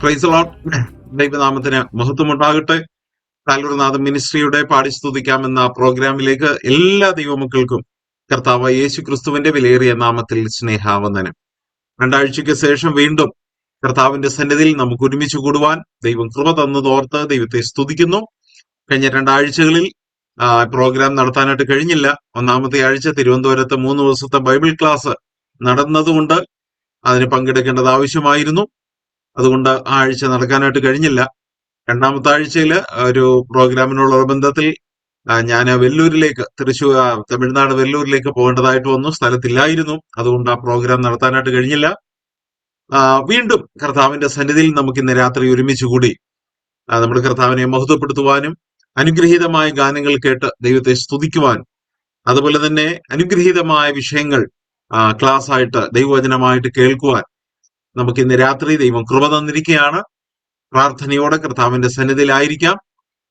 Praise the Lord. ദൈവനാമത്തിന് മഹത്വമുണ്ടാകട്ടെ. കാൽവരിനാഥൻ മിനിസ്ട്രിയുടെ പാടി സ്തുതിക്കാമെന്ന പ്രോഗ്രാമിലേക്ക് എല്ലാ ദൈവമക്കൾക്കും കർത്താവ് യേശു ക്രിസ്തുവിന്റെ വിലയേറിയ നാമത്തിൽ സ്നേഹാവന്ദനം. 2 ആഴ്ചയ്ക്ക് ശേഷം വീണ്ടും കർത്താവിന്റെ സന്നിധിയിൽ നമുക്ക് ഒരുമിച്ച് കൂടുവാൻ ദൈവം കൃപ തന്നതോർത്ത് ദൈവത്തെ സ്തുതിക്കുന്നു. കഴിഞ്ഞ 2 ആഴ്ചകളിൽ പ്രോഗ്രാം നടത്താനായിട്ട് കഴിഞ്ഞില്ല. ഒന്നാമത്തെ ആഴ്ച തിരുവനന്തപുരത്ത് 3 ദിവസത്തെ ബൈബിൾ ക്ലാസ് നടന്നതുകൊണ്ട് അതിന് പങ്കെടുക്കേണ്ടത് ആവശ്യമായിരുന്നു. അതുകൊണ്ട് ആ ആഴ്ച നടക്കാനായിട്ട് കഴിഞ്ഞില്ല. 2ാമത്തെ ആഴ്ചയിൽ ഒരു പ്രോഗ്രാമിനുള്ള ബന്ധത്തിൽ ഞാൻ വെല്ലൂരിലേക്ക്, തമിഴ്നാട് വെല്ലൂരിലേക്ക് പോകേണ്ടതായിട്ട് വന്നു. സ്ഥലത്തില്ലായിരുന്നു. അതുകൊണ്ട് ആ പ്രോഗ്രാം നടത്താനായിട്ട് കഴിഞ്ഞില്ല. വീണ്ടും കർത്താവിന്റെ സന്നിധിയിൽ നമുക്ക് ഇന്ന് രാത്രി ഒരുമിച്ച് കൂടി നമ്മുടെ കർത്താവിനെ മഹത്വപ്പെടുത്തുവാനും അനുഗ്രഹീതമായ ഗാനങ്ങൾ കേട്ട് ദൈവത്തെ സ്തുതിക്കുവാനും അതുപോലെ തന്നെ അനുഗ്രഹീതമായ വിഷയങ്ങൾ ക്ലാസ് ആയിട്ട് ദൈവവചനമായിട്ട് കേൾക്കുവാൻ നമുക്ക് ഇന്ന് രാത്രി ദൈവം കൃപ തന്നിരിക്കുകയാണ്. പ്രാർത്ഥനയോടെ കർത്താവിന്റെ സന്നിധിയിലായിരിക്കാം.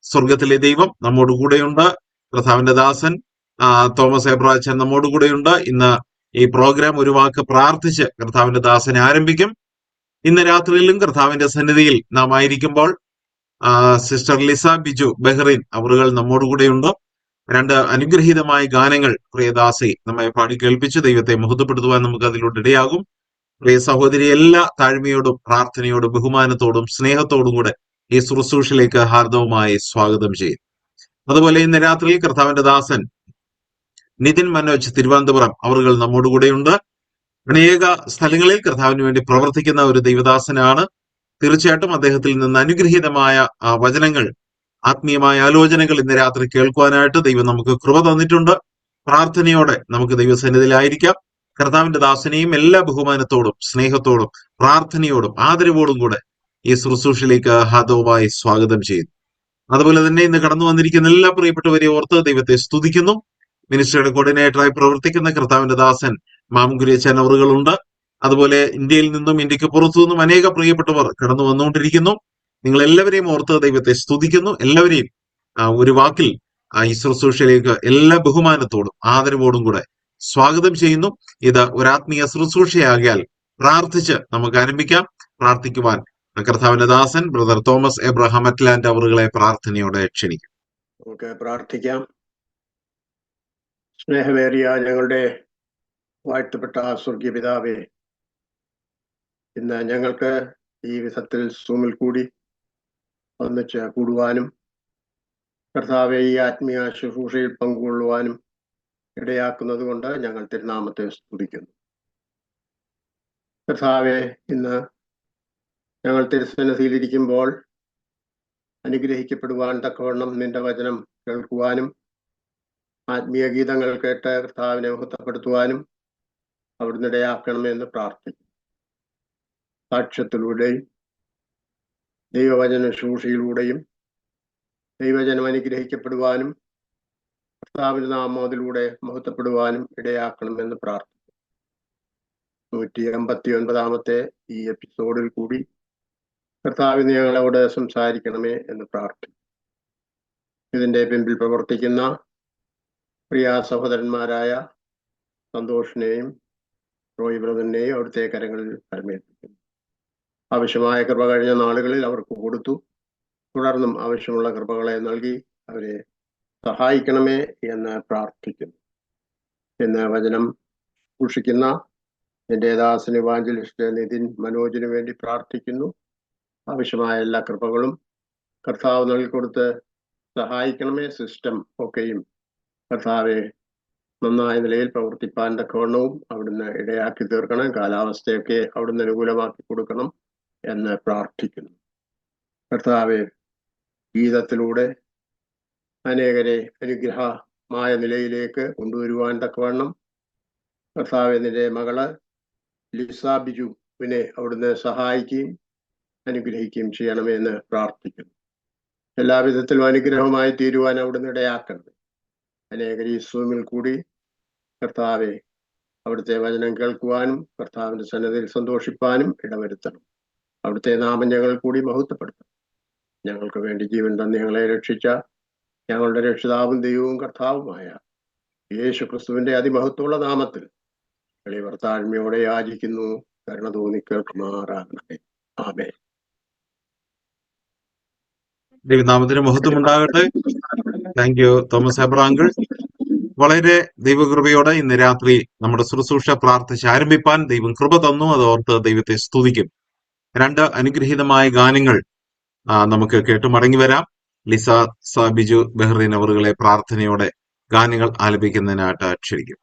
സ്വർഗത്തിലെ ദൈവം നമ്മോട് കൂടെയുണ്ട്. കർത്താവിന്റെ ദാസൻ തോമസ് എബ്രാച്ചൻ നമ്മോട് കൂടെയുണ്ട്. ഇന്ന് ഈ പ്രോഗ്രാം ഒരു വാക്ക് പ്രാർത്ഥിച്ച് കർത്താവിന്റെ ദാസനെ ആരംഭിക്കും. ഇന്ന് രാത്രിയിലും കർത്താവിന്റെ സന്നിധിയിൽ നാം ആയിരിക്കുമ്പോൾ സിസ്റ്റർ ലിസ ബിജു ബഹ്റിൻ അവറുകൾ നമ്മോട് കൂടെയുണ്ട്. 2 അനുഗ്രഹീതമായ ഗാനങ്ങൾ പ്രിയദാസി നമ്മെ പാടി കേൾപ്പിച്ച് ദൈവത്തെ മഹത്വപ്പെടുത്തുവാൻ നമുക്ക് അതിലൂടെ ഇടയാകും. പ്രിയ സഹോദരി, എല്ലാ താഴ്മയോടും പ്രാർത്ഥനയോടും ബഹുമാനത്തോടും സ്നേഹത്തോടും കൂടെ ഈ ശുശ്രൂഷയിലേക്ക് ഹാർദവുമായി സ്വാഗതം ചെയ്യും. അതുപോലെ ഇന്ന് രാത്രിയിൽ കർത്താവിന്റെ ദാസൻ നിതിൻ മനോജ് തിരുവനന്തപുരം അവറുകൾ നമ്മോട് കൂടെയുണ്ട്. അനേക സ്ഥലങ്ങളിൽ കർത്താവിന് വേണ്ടി പ്രവർത്തിക്കുന്ന ഒരു ദൈവദാസനാണ്. തീർച്ചയായിട്ടും അദ്ദേഹത്തിൽ നിന്ന് അനുഗ്രഹീതമായ വചനങ്ങൾ, ആത്മീയമായ ആലോചനകൾ ഇന്ന് രാത്രി കേൾക്കുവാനായിട്ട് ദൈവം നമുക്ക് കൃപ തന്നിട്ടുണ്ട്. പ്രാർത്ഥനയോടെ നമുക്ക് ദൈവസന്നിധിയിലായിരിക്കാം. കർത്താവിന്റെ ദാസനെയും എല്ലാ ബഹുമാനത്തോടും സ്നേഹത്തോടും പ്രാർത്ഥനയോടും ആദരവോടും കൂടെ ഈ ശുശ്രൂഷയിലേക്ക് ഹാർദവുമായി സ്വാഗതം ചെയ്യുന്നു. അതുപോലെ തന്നെ ഇന്ന് കടന്നു വന്നിരിക്കുന്ന എല്ലാ പ്രിയപ്പെട്ടവരെ ഓർത്ത് ദൈവത്തെ സ്തുതിക്കുന്നു. മിനിസ്ട്രിയുടെ കോർഡിനേറ്ററായി പ്രവർത്തിക്കുന്ന കർത്താവിന്റെ ദാസൻ മാമുകുര്യച്ചൻ അവറുകളുണ്ട്. അതുപോലെ ഇന്ത്യയിൽ നിന്നും ഇന്ത്യക്ക് പുറത്തു നിന്നും അനേക പ്രിയപ്പെട്ടവർ കടന്നു വന്നുകൊണ്ടിരിക്കുന്നു. നിങ്ങൾ എല്ലാവരെയും ഓർത്ത് ദൈവത്തെ സ്തുതിക്കുന്നു. എല്ലാവരെയും ഒരു വാക്കിൽ ഈ ശുശ്രൂഷയിലേക്ക് എല്ലാ ബഹുമാനത്തോടും ആദരവോടും കൂടെ സ്വാഗതം ചെയ്യുന്നു. ഇത് ഒരാത്മീയ ശുശ്രൂഷയാകിയാൽ പ്രാർത്ഥിച്ച് നമുക്ക് ആരംഭിക്കാം. പ്രാർത്ഥിക്കുവാൻ കർത്താവിന്റെ ദാസൻ ബ്രദർ തോമസ് എബ്രഹാം അറ്റ്ലാന്റ് അവറുകളെ പ്രാർത്ഥനയോടെ ക്ഷണിക്കും. നമുക്ക് പ്രാർത്ഥിക്കാം. സ്നേഹമേറിയ ഞങ്ങളുടെ വാഴ്ത്തപ്പെട്ട സ്വർഗീയ പിതാവേ, ഇന്ന് ഞങ്ങൾക്ക് ഈ വിധത്തിൽ സൂമിൽ കൂടി ഒന്നിച്ച് കൂടുവാനും കർത്താവെ ഈ ആത്മീയ ശുശ്രൂഷയിൽ പങ്കുകൊള്ളുവാനും ഇടയാക്കുന്നത് കൊണ്ട് ഞങ്ങൾ തിരുനാമത്തെ സ്തുതിക്കുന്നു. കർത്താവെ, ഇന്ന് ഞങ്ങൾ തിരുസന്നിധിയിലിരിക്കുമ്പോൾ അനുഗ്രഹിക്കപ്പെടുവാൻ തക്കവണ്ണം നിന്റെ വചനം കേൾക്കുവാനും ആത്മീയ ഗീതങ്ങൾ കേട്ട് കർത്താവിനെ മഹത്വപ്പെടുത്തുവാനും അവിടുന്ന് ഇടയാക്കണമെന്ന് പ്രാർത്ഥിക്കുന്നു. സാക്ഷ്യത്തിലൂടെയും ദൈവവചന ശുശ്രൂഷയിലൂടെയും ദൈവജനം അനുഗ്രഹിക്കപ്പെടുവാനും കർത്താവിന്റെ നാമം അതിലൂടെ മഹത്വപ്പെടുവാനും ഇടയാക്കണമെന്ന് പ്രാർത്ഥിക്കുന്നു. 189 ഈ എപ്പിസോഡിൽ കൂടി കർത്താവിന് ഞങ്ങളോട് സംസാരിക്കണമേ എന്ന് പ്രാർത്ഥിക്കുന്നു. ഇതിന്റെ പിമ്പിൽ പ്രവർത്തിക്കുന്ന പ്രിയ സഹോദരന്മാരായ സന്തോഷിനെയും റോയ് ബ്രദറിനെയും അവിടുത്തെ കരങ്ങളിൽ പരമേൽപ്പിക്കുന്നു. ആവശ്യമായ കൃപ കഴിഞ്ഞ നാളുകളിൽ അവർക്ക് കൊടുത്തു. തുടർന്നും ആവശ്യമുള്ള കൃപകളെ നൽകി അവരെ സഹായിക്കണമേ എന്ന് പ്രാർത്ഥിക്കുന്നു. എന്ന് വചനം സൂക്ഷിക്കുന്ന എൻ്റെ ദാസൻ ഇവാഞ്ചലിസ്റ്റ് നിതിൻ മനോജിന് വേണ്ടി പ്രാർത്ഥിക്കുന്നു. ആവശ്യമായ എല്ലാ കൃപകളും കർത്താവ് നൽകിക്കൊടുത്ത് സഹായിക്കണമേ. സിസ്റ്റം ഒക്കെയും കർത്താവെ നന്നായ നിലയിൽ പ്രവർത്തിപ്പാൻ തക്കവണ്ണവും അവിടുന്ന് ഇടയാക്കി തീർക്കണം. കാലാവസ്ഥയൊക്കെ അവിടുന്ന് അനുകൂലമാക്കി കൊടുക്കണം എന്ന് പ്രാർത്ഥിക്കുന്നു. കർത്താവെ, ഗീതത്തിലൂടെ അനേകരെ അനുഗ്രഹമായ നിലയിലേക്ക് കൊണ്ടുവരുവാൻ തക്കവണ്ണം കർത്താവെ നിന്റെ മകള് ലിസ ബിജുവിനെ അവിടുന്ന് സഹായിക്കുകയും അനുഗ്രഹിക്കുകയും ചെയ്യണമെന്ന് പ്രാർത്ഥിക്കുന്നു. എല്ലാവിധത്തിലും അനുഗ്രഹമായി തീരുവാൻ അവിടുന്ന് ഇടയാക്കണം. അനേകർ ഈ സൂമിൽ കൂടി കർത്താവെ അവിടുത്തെ വചനം കേൾക്കുവാനും കർത്താവിന്റെ സന്നദ്ധയിൽ സന്തോഷിപ്പാനും ഇടവരുത്തണം. അവിടുത്തെ നാമം ഞങ്ങൾ കൂടി മഹത്വപ്പെടുത്തണം. ഞങ്ങൾക്ക് വേണ്ടി ജീവൻ തന്ന് ഞങ്ങളെ രക്ഷിച്ച ഞങ്ങളുടെ രക്ഷിതാവും ദൈവവും കർത്താവുമായ യേശു ക്രിസ്തുവിന്റെ അതിമഹത്വമുള്ള നാമത്തിൽ എളിയവർ താഴ്മയോടെ യാചിക്കുന്നു. കരുണ തോന്നി കേൾക്കുമാറാകണമേ. ആമേൻ. ദൈവനാമത്തിന് മഹത്വം ഉണ്ടാകട്ടെ. താങ്ക് യു തോമസ് എബ്രാങ്കിൾ. വളരെ ദൈവകൃപയോടെ ഇന്ന് രാത്രി നമ്മുടെ ശുശ്രൂഷ പ്രാർത്ഥിച്ച് ആരംഭിപ്പാൻ ദൈവം കൃപ തന്നു. അത് ഓർത്ത് ദൈവത്തെ സ്തുതിക്കും. 2 അനുഗ്രഹീതമായ ഗാനങ്ങൾ നമുക്ക് കേട്ടു മടങ്ങി വരാം. ലിസ ബിജു ബെഹ്റിൻ അവറുകളെ പ്രാർത്ഥനയോടെ ഗാനങ്ങൾ ആലപിക്കുന്നതിനായിട്ട് ക്ഷണിക്കും.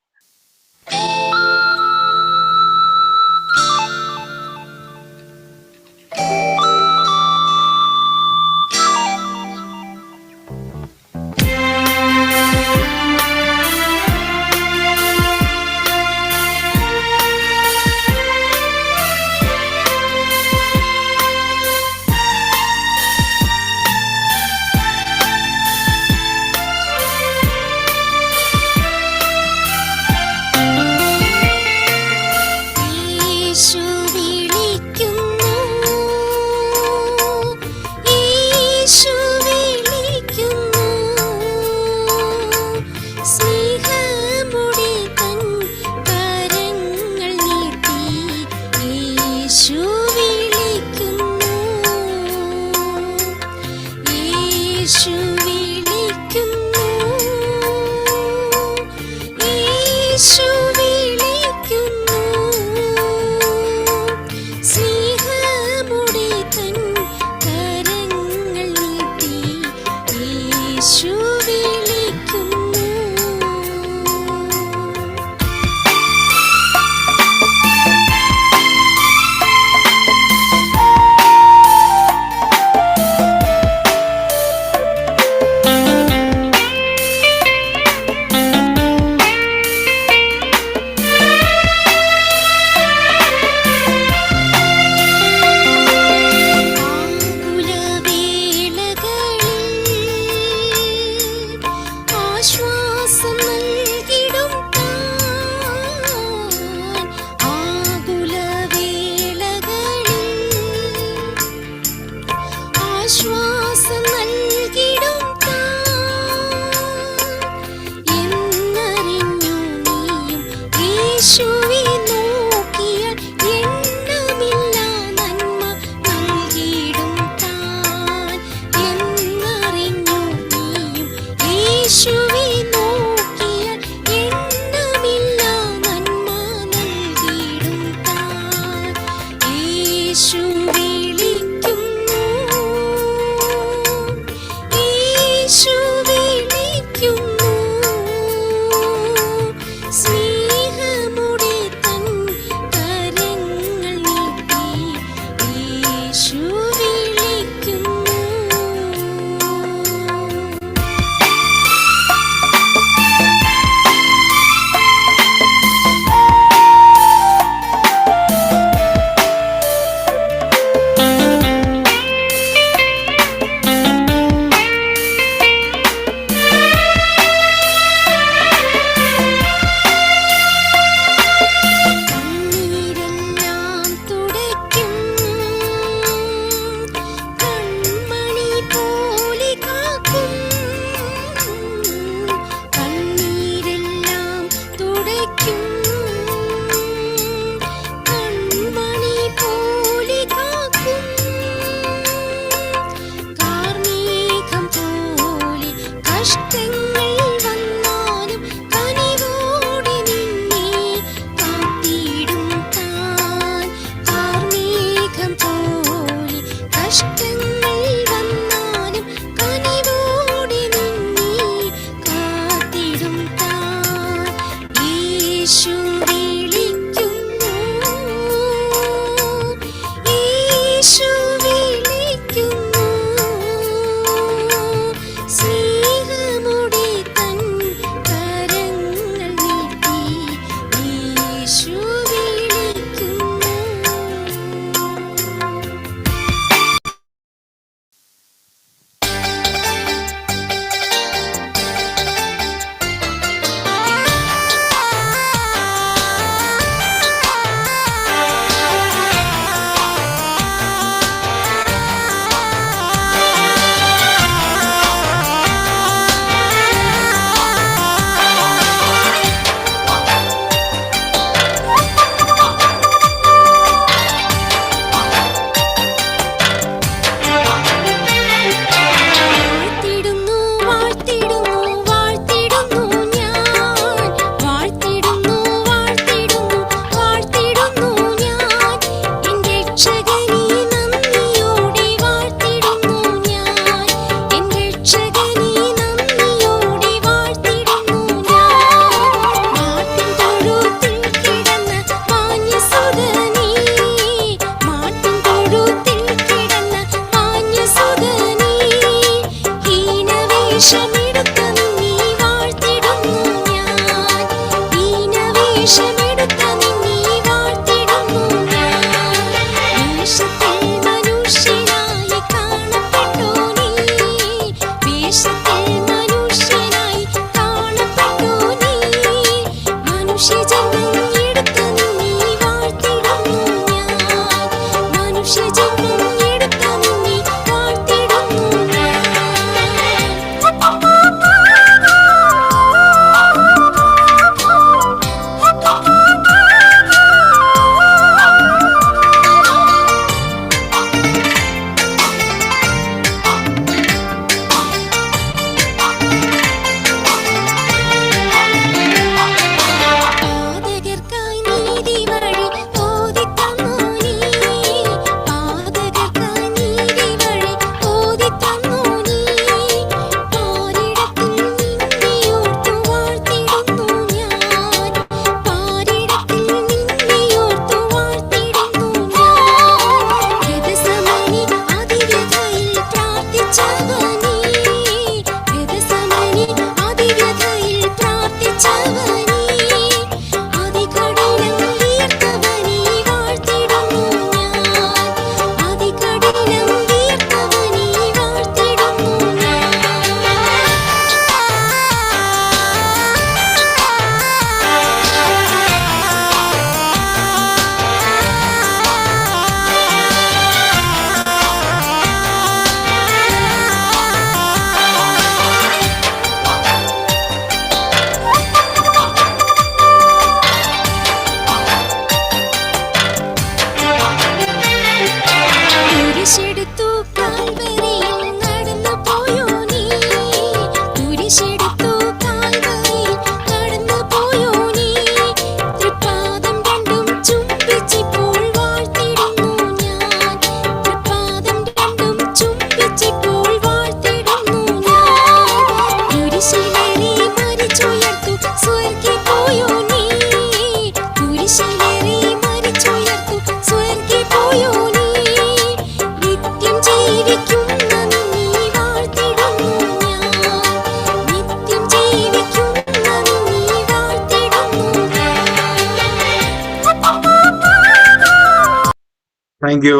താങ്ക് യു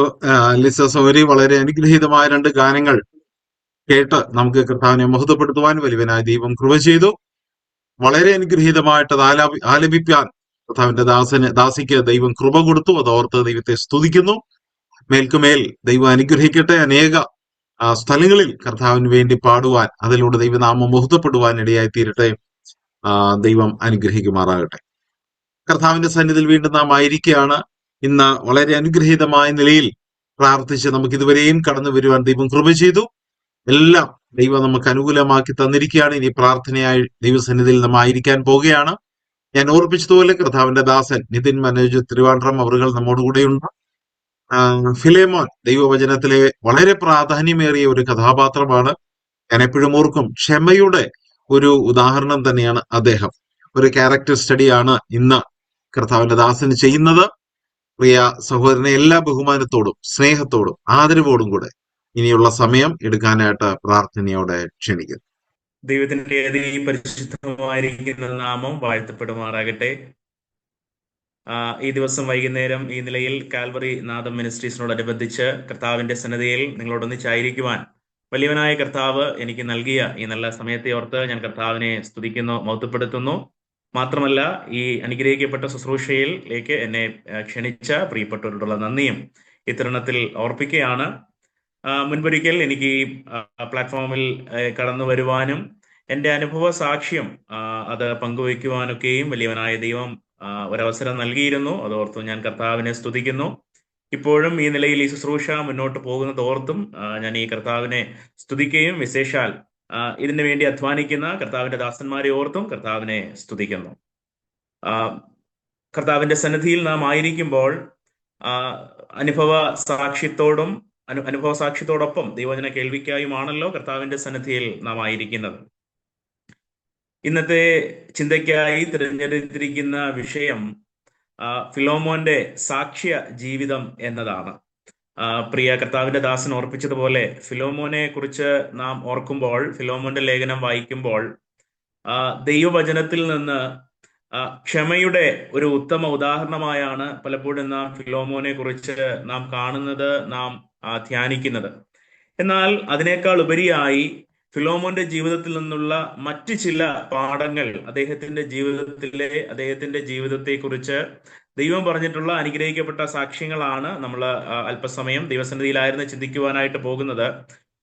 ലിസ സൗരി. വളരെ അനുഗ്രഹീതമായ രണ്ട് ഗാനങ്ങൾ കേട്ട് നമുക്ക് കർത്താവിനെ മഹത്വപ്പെടുത്തുവാൻ വലിയവനായ ദൈവം കൃപ ചെയ്തു. വളരെ അനുഗ്രഹീതമായിട്ട് അത് ആലപിക്കാൻ കർത്താവിന്റെ ദാസിക്ക് ദൈവം കൃപ കൊടുത്തു. അതോർത്ത് ദൈവത്തെ സ്തുതിക്കുന്നു. മേൽക്കുമേൽ ദൈവം അനുഗ്രഹിക്കട്ടെ. അനേക സ്ഥലങ്ങളിൽ കർത്താവിന് വേണ്ടി പാടുവാൻ, അതിലൂടെ ദൈവനാമം മഹത്വപ്പെടുവാൻ ഇടയായി തീരട്ടെ. ദൈവം അനുഗ്രഹിക്കുമാറാകട്ടെ. കർത്താവിന്റെ സന്നിധിയിൽ വീണ്ടും നാം ആയിരിക്കുകയാണ്. ഇന്ന് വളരെ അനുഗ്രഹീതമായ നിലയിൽ പ്രാർത്ഥിച്ച് നമുക്ക് ഇതുവരെയും കടന്നു വരുവാൻ ദൈവം കൃപ ചെയ്തു. എല്ലാം ദൈവം നമുക്ക് അനുകൂലമാക്കി തന്നിരിക്കുകയാണ്. ഇനി പ്രാർത്ഥനയായി ദൈവസന്നിധിയിൽ നാം ആയിരിക്കാൻ പോവുകയാണ്. ഞാൻ ഓർപ്പിച്ചതുപോലെ കർത്താവിന്റെ ദാസൻ നിതിൻ മനോജ് തിരുവാൻഡ്രം അവറുകൾ നമ്മോടുകൂടെയുണ്ട്. ഫിലേമോൻ ദൈവവചനത്തിലെ വളരെ പ്രാധാന്യമേറിയ ഒരു കഥാപാത്രമാണ്. ഞാൻ എപ്പോഴും ഓർക്കും, ക്ഷമയുടെ ഒരു ഉദാഹരണം തന്നെയാണ് അദ്ദേഹം. ഒരു ക്യാരക്ടർ സ്റ്റഡിയാണ് ഇന്ന് കർത്താവിന്റെ ദാസന് ചെയ്യുന്നത്. പ്രിയ സഹോദരനെ എല്ലാ ബഹുമാനത്തോടും സ്നേഹത്തോടും ആദരവോടും കൂടെ ഇനിയുള്ള സമയം എടുക്കാനായിട്ട് പ്രാർത്ഥനയോടെ ക്ഷണിക്കുന്നു. ദൈവത്തിന്റെ പരിശുദ്ധമായിരിക്കുന്ന നാമം വാഴ്ത്തപ്പെടുമാറാകട്ടെ. ഈ ദിവസം വൈകുന്നേരം ഈ നിലയിൽ കാൽവറി നാദം മിനിസ്ട്രീസിനോടനുബന്ധിച്ച് കർത്താവിന്റെ സന്നിധിയിൽ നിങ്ങളോടൊന്നിച്ചായിരിക്കുവാൻ വലിയവനായ കർത്താവ് എനിക്ക് നൽകിയ ഈ നല്ല സമയത്തെ ഓർത്ത് ഞാൻ കർത്താവിനെ സ്തുതിക്കുന്നു, മഹത്വപ്പെടുത്തുന്നു. മാത്രമല്ല, ഈ അനുഗ്രഹിക്കപ്പെട്ട ശുശ്രൂഷയിലേക്ക് എന്നെ ക്ഷണിച്ച പ്രിയപ്പെട്ടവരോടുള്ള നന്ദിയും ഈ തരുണത്തിൽ ഓർപ്പിക്കുകയാണ്. മുൻപൊരിക്കൽ എനിക്ക് ഈ പ്ലാറ്റ്ഫോമിൽ കടന്നു വരുവാനും എൻ്റെ അനുഭവ സാക്ഷ്യം അത് പങ്കുവയ്ക്കുവാനൊക്കെയും വലിയവനായ ദൈവം ഒരവസരം നൽകിയിരുന്നു. അതോർത്തും ഞാൻ കർത്താവിനെ സ്തുതിക്കുന്നു. ഇപ്പോഴും ഈ നിലയിൽ ഈ ശുശ്രൂഷ മുന്നോട്ട് പോകുന്നത് ഓർത്തും ഞാൻ ഈ കർത്താവിനെ സ്തുതിക്കുകയും വിശേഷാൽ ഇതിനു വേണ്ടി അധ്വാനിക്കുന്ന കർത്താവിന്റെ ദാസന്മാരെ ഓർത്തും കർത്താവിനെ സ്തുതിക്കുന്നു. കർത്താവിന്റെ സന്നിധിയിൽ നാം ആയിരിക്കുമ്പോൾ അനുഭവ സാക്ഷ്യത്തോടൊപ്പം ദൈവവചന കേൾവിക്കായുമാണല്ലോ കർത്താവിന്റെ സന്നിധിയിൽ നാം ആയിരിക്കുന്നത്. ഇന്നത്തെ ചിന്തയ്ക്കായി തിരഞ്ഞെടുത്തിരിക്കുന്ന വിഷയം ഫിലോമോന്റെ സാക്ഷ്യ ജീവിതം എന്നതാണ്. പ്രിയ കർത്താവിന്റെ ദാസൻ ഓർപ്പിച്ചതുപോലെ ഫിലോമോനെ കുറിച്ച് നാം ഓർക്കുമ്പോൾ, ഫിലോമോന്റെ ലേഖനം വായിക്കുമ്പോൾ ദൈവവചനത്തിൽ നിന്ന് ക്ഷമയുടെ ഒരു ഉത്തമ ഉദാഹരണമായാണ് പലപ്പോഴും നാം ഫിലോമോനെ കുറിച്ച് നാം കാണുന്നത്, നാം ധ്യാനിക്കുന്നത്. എന്നാൽ അതിനേക്കാൾ ഉപരിയായി ഫിലോമോന്റെ ജീവിതത്തിൽ നിന്നുള്ള മറ്റ് ചില പാഠങ്ങൾ, അദ്ദേഹത്തിന്റെ ജീവിതത്തെക്കുറിച്ച് ദൈവം പറഞ്ഞിട്ടുള്ള അനുഗ്രഹിക്കപ്പെട്ട സാക്ഷ്യങ്ങളാണ് നമ്മൾ അല്പസമയം ദൈവസന്നിധിയിലായിരുന്നു ചിന്തിക്കുവാനായിട്ട് പോകുന്നത്.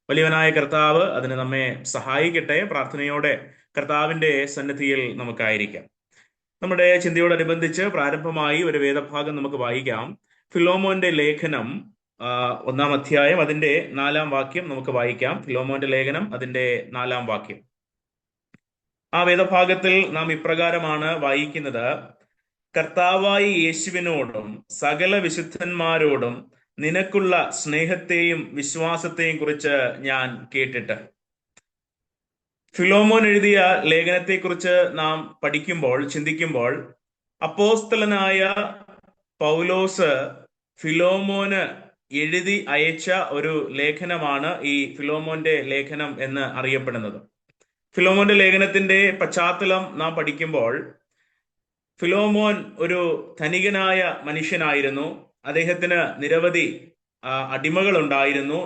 വലിയവനായ കർത്താവ് അതിന് നമ്മെ സഹായിക്കട്ടെ. പ്രാർത്ഥനയോടെ കർത്താവിന്റെ സന്നിധിയിൽ നമുക്കായിരിക്കാം. നമ്മുടെ ചിന്തയോടനുബന്ധിച്ച് പ്രാരംഭമായി ഒരു വേദഭാഗം നമുക്ക് വായിക്കാം. ഫിലോമോന്റെ ലേഖനം 1-ാം അധ്യായം അതിന്റെ 4-ാം വാക്യം നമുക്ക് വായിക്കാം. ഫിലോമോന്റെ ലേഖനം അതിന്റെ 4-ാം വാക്യം. ആ വേദഭാഗത്തിൽ നാം ഇപ്രകാരമാണ് വായിക്കുന്നത്: കർത്താവായ യേശുവിനോടും സകല വിശുദ്ധന്മാരോടും നിനക്കുള്ള സ്നേഹത്തെയും വിശ്വാസത്തെയും കുറിച്ച് ഞാൻ കേട്ടിട്ട്. ഫിലോമോൻ എഴുതിയ ലേഖനത്തെക്കുറിച്ച് നാം പഠിക്കുമ്പോൾ, ചിന്തിക്കുമ്പോൾ, അപ്പോസ്തലനായ പൗലോസ് ഫിലോമോന് എഴുതി അയച്ച ഒരു ലേഖനമാണ് ഈ ഫിലോമോന്റെ ലേഖനം എന്ന് അറിയപ്പെടുന്നത്. ഫിലോമോന്റെ ലേഖനത്തിന്റെ പശ്ചാത്തലം നാം പഠിക്കുമ്പോൾ, ഫിലോമോൻ ഒരു ധനികനായ മനുഷ്യനായിരുന്നു. അദ്ദേഹത്തിന് നിരവധി അടിമകളുണ്ടായിരുന്നു,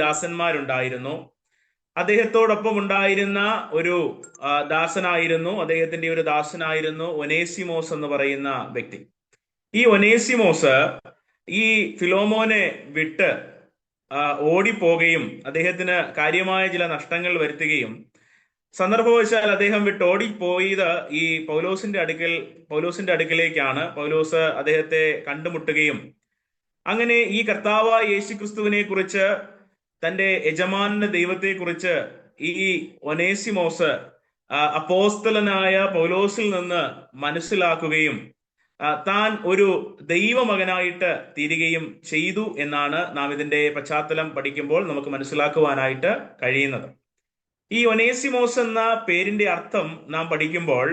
ദാസന്മാരുണ്ടായിരുന്നു. അദ്ദേഹത്തോടൊപ്പം ഉണ്ടായിരുന്ന ഒരു ദാസനായിരുന്നു ഒനേസിമോസ് എന്ന് പറയുന്ന വ്യക്തി. ഈ ഒനേസിമോസ് ഈ ഫിലോമോനെ വിട്ട് ഓടിപ്പോകുകയും അദ്ദേഹത്തിന് കാര്യമായ ചില നഷ്ടങ്ങൾ വരുത്തുകയും, സന്ദർഭവശാൽ അദ്ദേഹം വിട്ട് ഓടിപ്പോയത് ഈ പൗലോസിന്റെ അടുക്കലേക്കാണ്. പൗലോസ് അദ്ദേഹത്തെ കണ്ടുമുട്ടുകയും അങ്ങനെ ഈ കർത്താവായ യേശുക്രിസ്തുവിനെ കുറിച്ച്, തന്റെ യജമാനന്റെ ദൈവത്തെക്കുറിച്ച് ഈ ഒനേസിമോസ് അപ്പോസ്തലനായ പൗലോസിൽ നിന്ന് മനസ്സിലാക്കുകയും താൻ ഒരു ദൈവമകനായിട്ട് തീരുകയും ചെയ്തു എന്നാണ് നാം ഇതിന്റെ പശ്ചാത്തലം പഠിക്കുമ്പോൾ നമുക്ക് മനസ്സിലാക്കുവാനായിട്ട് കഴിയുന്നത്. ഈ ഒനേസിമോസ് എന്ന പേരിന്റെ അർത്ഥം നാം പഠിക്കുമ്പോൾ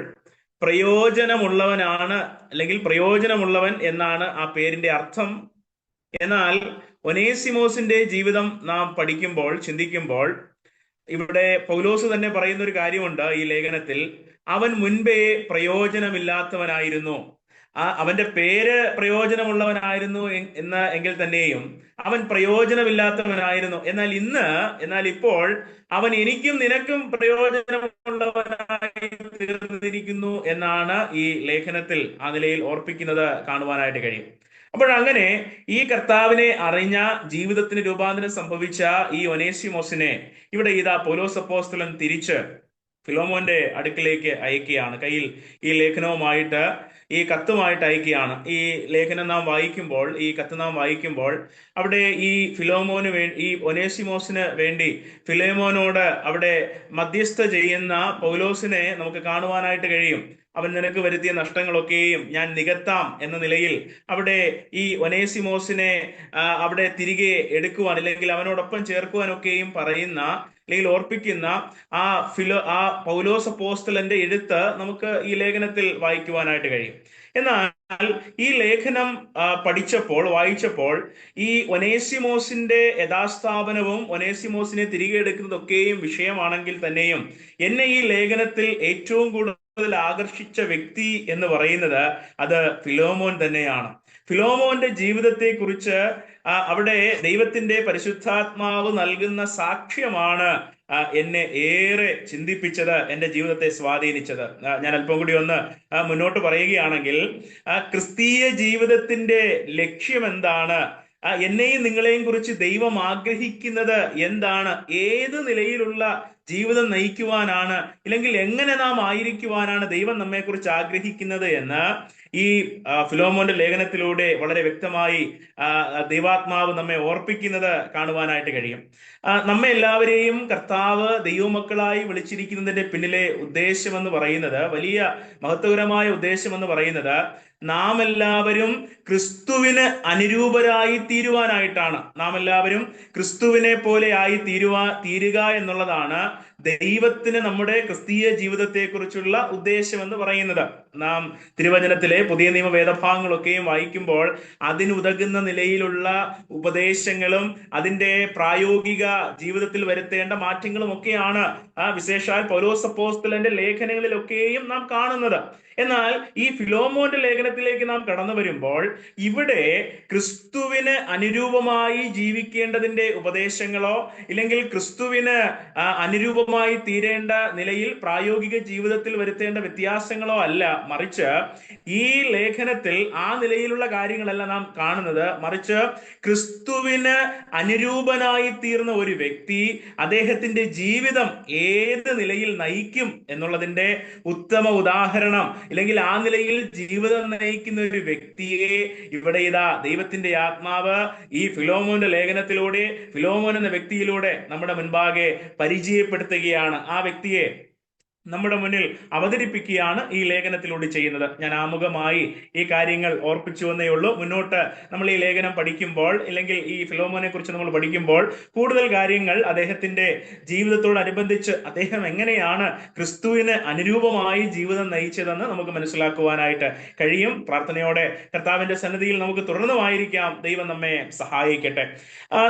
പ്രയോജനമുള്ളവനാണ്, അല്ലെങ്കിൽ പ്രയോജനമുള്ളവൻ എന്നാണ് ആ പേരിന്റെ അർത്ഥം. എന്നാൽ ഒനേസിമോസിന്റെ ജീവിതം നാം പഠിക്കുമ്പോൾ, ചിന്തിക്കുമ്പോൾ, ഇവിടെ പൗലോസ് തന്നെ പറയുന്ന ഒരു കാര്യമുണ്ട് ഈ ലേഖനത്തിൽ: അവൻ മുൻപേ പ്രയോജനമില്ലാത്തവനായിരുന്നു, അവന്റെ പേര് പ്രയോജനമുള്ളവനായിരുന്നു എങ്കിൽ തന്നെയും അവൻ പ്രയോജനമില്ലാത്തവനായിരുന്നു. എന്നാൽ ഇപ്പോൾ അവൻ എനിക്കും നിനക്കും പ്രയോജനമുള്ളവനായി തീർന്നിരിക്കുന്നു എന്നാണ് ഈ ലേഖനത്തിൽ ആ നിലയിൽ ഓർപ്പിക്കുന്നത് കാണുവാനായിട്ട് കഴിയും. അപ്പോഴങ്ങനെ ഈ കർത്താവിനെ അറിഞ്ഞ, ജീവിതത്തിന് രൂപാന്തരം സംഭവിച്ച ഈ ഒനേസിമോസിനെ ഇവിടെ ഇതാ പൗലോസ് അപ്പോസ്തലൻ തിരിച്ച് ഫിലോമോന്റെ അടുക്കിലേക്ക് അയക്കുകയാണ്. കയ്യിൽ ഈ ലേഖനവുമായിട്ട്, ഈ കത്തുമായിട്ട് അയക്കുകയാണ്. ഈ ലേഖനം നാം വായിക്കുമ്പോൾ, ഈ കത്ത് നാം വായിക്കുമ്പോൾ അവിടെ ഈ ഈ ഒനേസിമോസിന് വേണ്ടി ഫിലോമോനോട് അവിടെ മധ്യസ്ഥ ചെയ്യുന്ന പൗലോസിനെ നമുക്ക് കാണുവാനായിട്ട് കഴിയും. അവൻ നിനക്ക് വരുത്തിയ നഷ്ടങ്ങളൊക്കെയും ഞാൻ നികത്താം എന്ന നിലയിൽ അവിടെ ഈ ഒനേസിമോസിനെ അവിടെ തിരികെ എടുക്കുവാൻ, അല്ലെങ്കിൽ അവനോടൊപ്പം ചേർക്കുവാനൊക്കെയും പറയുന്ന, അല്ലെങ്കിൽ ഓർപ്പിക്കുന്ന ആ പൗലോസ് അപ്പോസ്തലന്റെ എഴുത്ത് നമുക്ക് ഈ ലേഖനത്തിൽ വായിക്കുവാനായിട്ട് കഴിയും. എന്നാൽ ഈ ലേഖനം വായിച്ചപ്പോൾ ഈ ഒനേസിമോസിന്റെ യഥാസ്ഥാപനവും ഒനേസിമോസിനെ തിരികെ എടുക്കുന്നതൊക്കെയും വിഷയമാണെങ്കിൽ തന്നെയും എന്നെ ഈ ലേഖനത്തിൽ ഏറ്റവും കൂടുതൽ ആകർഷിച്ച വ്യക്തി എന്ന് പറയുന്നത് അത് ഫിലോമോൻ തന്നെയാണ്. ഫിലോമോന്റെ ജീവിതത്തെ കുറിച്ച് അവിടെ ദൈവത്തിന്റെ പരിശുദ്ധാത്മാവ് നൽകുന്ന സാക്ഷ്യമാണ് എന്നെ ഏറെ ചിന്തിപ്പിച്ചത്, എൻ്റെ ജീവിതത്തെ സ്വാധീനിച്ചത്. ഞാൻ അല്പം കൂടി ഒന്ന് മുന്നോട്ട് പറയുകയാണെങ്കിൽ, ക്രിസ്തീയ ജീവിതത്തിന്റെ ലക്ഷ്യം എന്താണ്, എന്നെയും നിങ്ങളെയും കുറിച്ച് ദൈവം ആഗ്രഹിക്കുന്നത് എന്താണ്, ഏത് നിലയിലുള്ള ജീവിതം നയിക്കുവാനാണ്, ഇല്ലെങ്കിൽ എങ്ങനെ നാം ആയിരിക്കുവാനാണ് ദൈവം നമ്മെക്കുറിച്ച് ആഗ്രഹിക്കുന്നത് എന്ന് ഈ ഫിലോമോന്റെ ലേഖനത്തിലൂടെ വളരെ വ്യക്തമായി ദൈവാത്മാവ് നമ്മെ ഓർപ്പിക്കുന്നത് കാണുവാനായിട്ട് കഴിയും. നമ്മെ എല്ലാവരെയും കർത്താവ് ദൈവമക്കളായി വിളിച്ചിരിക്കുന്നതിന്റെ പിന്നിലെ ഉദ്ദേശം എന്ന് പറയുന്നത്, വലിയ മഹത്വകരമായ ഉദ്ദേശം എന്ന് പറയുന്നത്, നാം എല്ലാവരും ക്രിസ്തുവിന് അനുരൂപരായി തീരുവാനായിട്ടാണ്. നാം എല്ലാവരും ക്രിസ്തുവിനെ പോലെ ആയി തീരുക എന്നുള്ളതാണ് ദൈവത്തിന് നമ്മുടെ ക്രിസ്തീയ ജീവിതത്തെ കുറിച്ചുള്ള ഉദ്ദേശം എന്ന് പറയുന്നത്. നാം തിരുവചനത്തിലെ പുതിയ നിയമ വേദഭാഗങ്ങളൊക്കെയും വായിക്കുമ്പോൾ അതിനുതകുന്ന നിലയിലുള്ള ഉപദേശങ്ങളും അതിന്റെ പ്രായോഗിക ജീവിതത്തിൽ വരുത്തേണ്ട മാറ്റങ്ങളും ഒക്കെയാണ് വിശേഷാൽ പൗലോസ് അപ്പോസ്തലന്റെ ലേഖനങ്ങളിലൊക്കെയും നാം കാണുന്നത്. എന്നാൽ ഈ ഫിലോമോന്റെ ലേഖനത്തിലേക്ക് നാം കടന്നു വരുമ്പോൾ ഇവിടെ ക്രിസ്തുവിന് അനുരൂപമായി ജീവിക്കേണ്ടതിന്റെ ഉപദേശങ്ങളോ, ഇല്ലെങ്കിൽ ക്രിസ്തുവിന് അനുരൂപമായി തീരേണ്ട നിലയിൽ പ്രായോഗിക ജീവിതത്തിൽ വരുത്തേണ്ട വ്യത്യാസങ്ങളോ അല്ല, മറിച്ച് ഈ ലേഖനത്തിൽ ആ നിലയിലുള്ള കാര്യങ്ങളല്ല നാം കാണുന്നത്. മറിച്ച് ക്രിസ്തുവിന് അനുരൂപനായി തീർന്ന ഒരു വ്യക്തി അദ്ദേഹത്തിന്റെ ജീവിതം ഏത് നിലയിൽ നയിക്കും എന്നുള്ളതിന്റെ ഉത്തമ ഉദാഹരണം, ഇല്ലെങ്കിൽ ആ നിലയിൽ ജീവിതം നയിക്കുന്ന ഒരു വ്യക്തിയെ ഇവിടെ ഇതാ ദൈവത്തിന്റെ ആത്മാവ് ഈ ഫിലോമോന്റെ ലേഖനത്തിലൂടെ, ഫിലോമോൻ എന്ന വ്യക്തിയിലൂടെ നമ്മുടെ മുൻപാകെ പരിചയപ്പെടുത്തുകയാണ്. ആ വ്യക്തിയെ നമ്മുടെ മുന്നിൽ അവതരിപ്പിക്കുകയാണ് ഈ ലേഖനത്തിലൂടെ ചെയ്യുന്നത്. ഞാൻ ആമുഖമായി ഈ കാര്യങ്ങൾ ഓർപ്പിച്ചു എന്നേ ഉള്ളൂ. മുന്നോട്ട് നമ്മൾ ഈ ലേഖനം പഠിക്കുമ്പോൾ, ഇല്ലെങ്കിൽ ഈ ഫിലോമോനെ കുറിച്ച് നമ്മൾ പഠിക്കുമ്പോൾ കൂടുതൽ കാര്യങ്ങൾ അദ്ദേഹത്തിന്റെ ജീവിതത്തോടനുബന്ധിച്ച് അദ്ദേഹം എങ്ങനെയാണ് ക്രിസ്തുവിന് അനുരൂപമായി ജീവിതം നയിച്ചതെന്ന് നമുക്ക് മനസ്സിലാക്കുവാനായിട്ട് കഴിയും. പ്രാർത്ഥനയോടെ കർത്താവിന്റെ സന്നിധിയിൽ നമുക്ക് തുടർന്നുമായിരിക്കാം. ദൈവം നമ്മെ സഹായിക്കട്ടെ.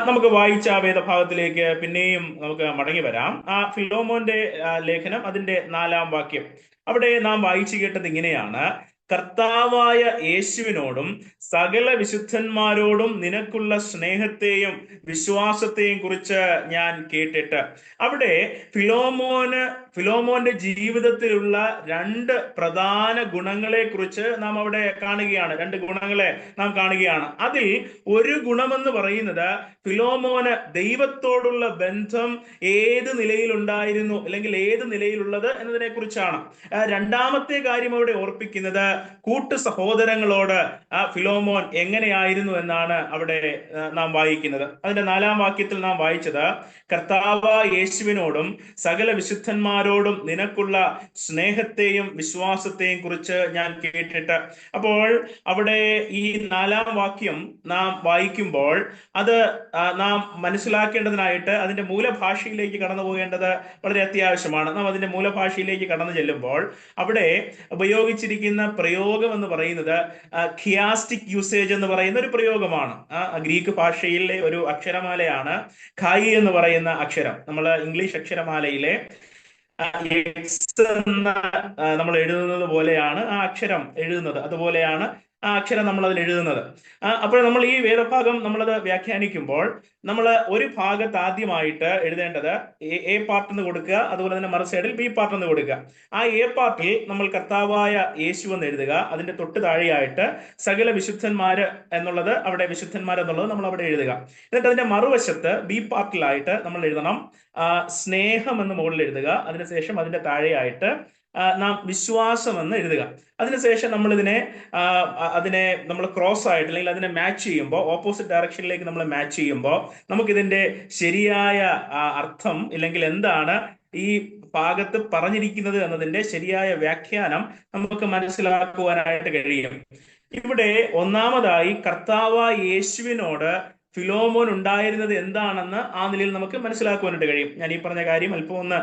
നമുക്ക് വായിച്ച വേദഭാഗത്തിലേക്ക് പിന്നെയും നമുക്ക് മടങ്ങി വരാം. ആ ഫിലോമോന്റെ ലേഖനം, അതിന്റെ 4-ാം വാക്യം അവിടെ നാം വായിച്ചു കേട്ടത് ഇങ്ങനെയാണ്: കർത്താവായ യേശുവിനോടും സകല വിശുദ്ധന്മാരോടും നിനക്കുള്ള സ്നേഹത്തെയും വിശ്വാസത്തെയും കുറിച്ച് ഞാൻ കേട്ടിട്ട്. അവിടെ ഫിലോമോന്റെ ജീവിതത്തിലുള്ള 2 പ്രധാന ഗുണങ്ങളെ കുറിച്ച് നാം അവിടെ കാണുകയാണ്. 2 ഗുണങ്ങളെ നാം കാണുകയാണ്. അതിൽ ഒരു ഗുണമെന്ന് പറയുന്നത് ഫിലോമോന് ദൈവത്തോടുള്ള ബന്ധം ഏത് നിലയിലുണ്ടായിരുന്നു, അല്ലെങ്കിൽ ഏത് നിലയിലുള്ളത് എന്നതിനെ കുറിച്ചാണ്. രണ്ടാമത്തെ കാര്യം അവിടെ ഓർപ്പിക്കുന്നത് കൂട്ടു സഹോദരങ്ങളോട് ഫിലോമോൻ എങ്ങനെയായിരുന്നു എന്നാണ് അവിടെ നാം വായിക്കുന്നത്. അതിന്റെ 4-ാം വാക്യത്തിൽ നാം വായിച്ചത്: കർത്താവായ യേശുവിനോടും സകല വിശുദ്ധന്മാരോടും നിനക്കുള്ള സ്നേഹത്തെയും വിശ്വാസത്തെയും കുറിച്ച് ഞാൻ കേട്ടിട്ട്. അപ്പോൾ അവിടെ ഈ 4-ാം വാക്യം നാം വായിക്കുമ്പോൾ അത് നാം മനസ്സിലാക്കേണ്ടതിനായിട്ട് അതിന്റെ മൂലഭാഷയിലേക്ക് കടന്നു പോകേണ്ടത് വളരെ അത്യാവശ്യമാണ്. നാം അതിന്റെ മൂലഭാഷയിലേക്ക് കടന്നു ചെല്ലുമ്പോൾ അവിടെ ഉപയോഗിച്ചിരിക്കുന്ന പ്രയോഗം എന്ന് പറയുന്നത് ഖിയാസ്റ്റിക് യൂസേജ് എന്ന് പറയുന്ന ഒരു പ്രയോഗമാണ്. ഗ്രീക്ക് ഭാഷയിലെ ഒരു അക്ഷരമാലയാണ് ഖായി എന്ന് പറയുന്ന അക്ഷരം. നമ്മൾ ഇംഗ്ലീഷ് അക്ഷരമാലയിലെ എക്സ് എന്ന് നമ്മൾ എഴുതുന്നത് പോലെയാണ് ആ അക്ഷരം എഴുതുന്നത്, അതുപോലെയാണ് ആ അക്ഷരം നമ്മൾ അതിൽ എഴുതുന്നത്. അപ്പോൾ നമ്മൾ ഈ വേദഭാഗം നമ്മളത് വ്യാഖ്യാനിക്കുമ്പോൾ നമ്മൾ ഒരു ഭാഗത്ത് ആദ്യമായിട്ട് എഴുതേണ്ടത് എ പാർട്ട് എന്ന് കൊടുക്കുക, അതുപോലെ തന്നെ മറു സൈഡിൽ ബി പാർട്ട് എന്ന് കൊടുക്കുക. ആ എ പാർട്ടിൽ നമ്മൾ കർത്താവായ യേശു എന്ന് എഴുതുക, അതിന്റെ തൊട്ട് താഴെയായിട്ട് സകല വിശുദ്ധന്മാര് എന്നുള്ളത്, അവിടെ വിശുദ്ധന്മാർ എന്നുള്ളത് നമ്മൾ അവിടെ എഴുതുക. എന്നിട്ട് അതിന്റെ മറുവശത്ത് ബി പാർട്ടിലായിട്ട് നമ്മൾ എഴുതണം സ്നേഹം എന്ന് മുകളിൽ എഴുതുക. അതിനുശേഷം അതിന്റെ താഴെയായിട്ട് നാം വിശ്വാസം എന്ന് എഴുതുക. അതിനുശേഷം നമ്മൾ അതിനെ നമ്മൾ ക്രോസ് ആയിട്ട് അല്ലെങ്കിൽ അതിനെ മാച്ച് ചെയ്യുമ്പോൾ, ഓപ്പോസിറ്റ് ഡയറക്ഷനിലേക്ക് നമ്മൾ മാച്ച് ചെയ്യുമ്പോൾ നമുക്കിതിന്റെ ശരിയായ അർത്ഥം ഇല്ലെങ്കിൽ എന്താണ് ഈ ഭാഗത്ത് പറഞ്ഞിരിക്കുന്നത് എന്നതിന്റെ ശരിയായ വ്യാഖ്യാനം നമുക്ക് മനസ്സിലാക്കുവാനായിട്ട് കഴിയും. ഇവിടെ ഒന്നാമതായി കർത്താവായ യേശുവിനോട് ഫിലോമോൻ ഉണ്ടായിരുന്നത് എന്താണെന്ന് ആ നിലയിൽ നമുക്ക് മനസ്സിലാക്കുവാനായിട്ട് കഴിയും. ഞാൻ ഈ പറഞ്ഞ കാര്യം അല്പം ഒന്ന്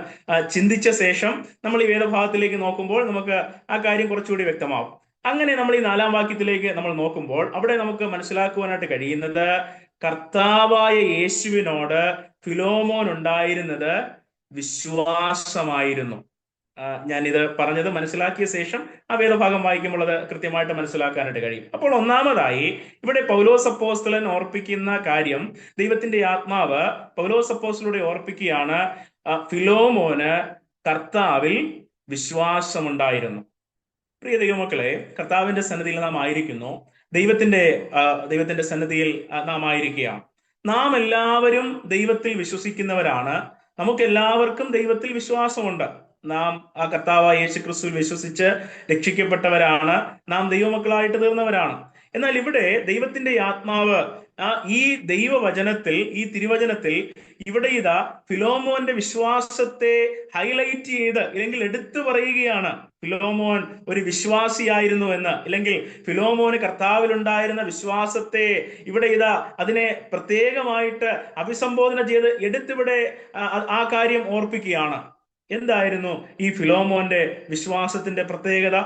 ചിന്തിച്ച ശേഷം നമ്മൾ ഈ വേദഭാഗത്തിലേക്ക് നോക്കുമ്പോൾ നമുക്ക് ആ കാര്യം കുറച്ചുകൂടി വ്യക്തമാവും. അങ്ങനെ നമ്മൾ ഈ 4-ാം വാക്യത്തിലേക്ക് നമ്മൾ നോക്കുമ്പോൾ അവിടെ നമുക്ക് മനസ്സിലാക്കുവാനായിട്ട് കഴിയുന്നത് കർത്താവായ യേശുവിനോട് ഫിലോമോൻ ഉണ്ടായിരുന്നത് വിശ്വാസമായിരുന്നു. ഞാനിത് പറഞ്ഞത് മനസ്സിലാക്കിയ ശേഷം ആ വേദഭാഗം വായിക്കുമ്പോൾ അത് കൃത്യമായിട്ട് മനസ്സിലാക്കാനായിട്ട് കഴിയും. അപ്പോൾ ഒന്നാമതായി ഇവിടെ പൗലോസ് അപ്പോസ്തലൻ ഓർപ്പിക്കുന്ന കാര്യം, ദൈവത്തിന്റെ ആത്മാവ് പൗലോസ് അപ്പോസ്തലനോട് ഓർപ്പിക്കുകയാണ്, ഫിലോമോന് കർത്താവിൽ വിശ്വാസമുണ്ടായിരുന്നു. പ്രിയ ദൈവമക്കളെ, കർത്താവിന്റെ സന്നിധിയിൽ നാം ആയിരിക്കുന്നു, ദൈവത്തിന്റെ സന്നിധിയിൽ നാം ആയിരിക്കുകയാണ്. നാം എല്ലാവരും ദൈവത്തിൽ വിശ്വസിക്കുന്നവരാണ്. നമുക്ക് എല്ലാവർക്കും ദൈവത്തിൽ വിശ്വാസമുണ്ട്. നാം ആ കർത്താവായ യേശു ക്രിസ്തുവിൽ വിശ്വസിച്ച് രക്ഷിക്കപ്പെട്ടവരാണ്. നാം ദൈവമക്കളായിട്ട് തീർന്നവരാണ്. എന്നാൽ ഇവിടെ ദൈവത്തിന്റെ ആത്മാവ് ഈ ദൈവവചനത്തിൽ, ഈ തിരുവചനത്തിൽ ഇവിടെ ഇതാ ഫിലോമോന്റെ വിശ്വാസത്തെ ഹൈലൈറ്റ് ചെയ്ത് ഇല്ലെങ്കിൽ എടുത്തു പറയുകയാണ്. ഫിലോമോൻ ഒരു വിശ്വാസിയായിരുന്നു എന്ന്, ഇല്ലെങ്കിൽ ഫിലോമോന് കർത്താവിലുണ്ടായിരുന്ന വിശ്വാസത്തെ ഇവിടെ ഇതാ അതിനെ പ്രത്യേകമായിട്ട് അഭിസംബോധന ചെയ്ത് എടുത്തിവിടെ ആ കാര്യം ഓർപ്പിക്കുകയാണ്. എന്തായിരുന്നു ഈ ഫിലോമോന്റെ വിശ്വാസത്തിന്റെ പ്രത്യേകത?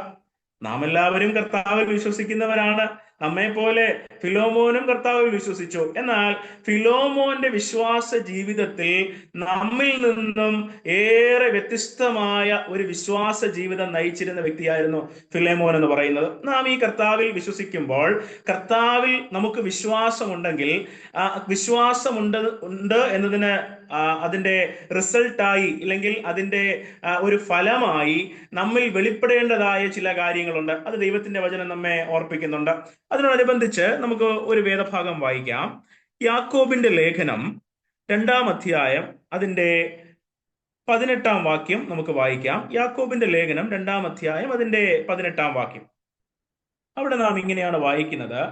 നാം എല്ലാവരും കർത്താവിൽ വിശ്വസിക്കുന്നവരാണ്. നമ്മെ പോലെ ഫിലോമോനും കർത്താവിൽ വിശ്വസിച്ചു. എന്നാൽ ഫിലോമോന്റെ വിശ്വാസ ജീവിതത്തിൽ നമ്മിൽ നിന്നും ഏറെ വ്യത്യസ്തമായ ഒരു വിശ്വാസ ജീവിതം നയിച്ചിരുന്ന വ്യക്തിയായിരുന്നു ഫിലോമോൻ എന്ന് പറയുന്നത്. നാം ഈ കർത്താവിൽ വിശ്വസിക്കുമ്പോൾ, കർത്താവിൽ നമുക്ക് വിശ്വാസമുണ്ടെങ്കിൽ, ഉണ്ട് എന്നതിന് അതിന്റെ റിസൾട്ടായി ഇല്ലെങ്കിൽ അതിന്റെ ഒരു ഫലമായി നമ്മിൽ വെളിപ്പെടേണ്ടതായ ചില കാര്യങ്ങളുണ്ട്. അത് ദൈവത്തിന്റെ വചനം നമ്മെ ഓർപ്പിക്കുന്നുണ്ട്. അതിനോടനുബന്ധിച്ച് നമുക്ക് ഒരു വേദഭാഗം വായിക്കാം. യാക്കോബിന്റെ ലേഖനം 2-ാം അധ്യായം അതിന്റെ 18-ാം വാക്യം നമുക്ക് വായിക്കാം. യാക്കോബിന്റെ ലേഖനം 2-ാം അധ്യായം അതിന്റെ 18-ാം വാക്യം. അവിടെ നാം ഇങ്ങനെയാണ് വായിക്കുന്നത്: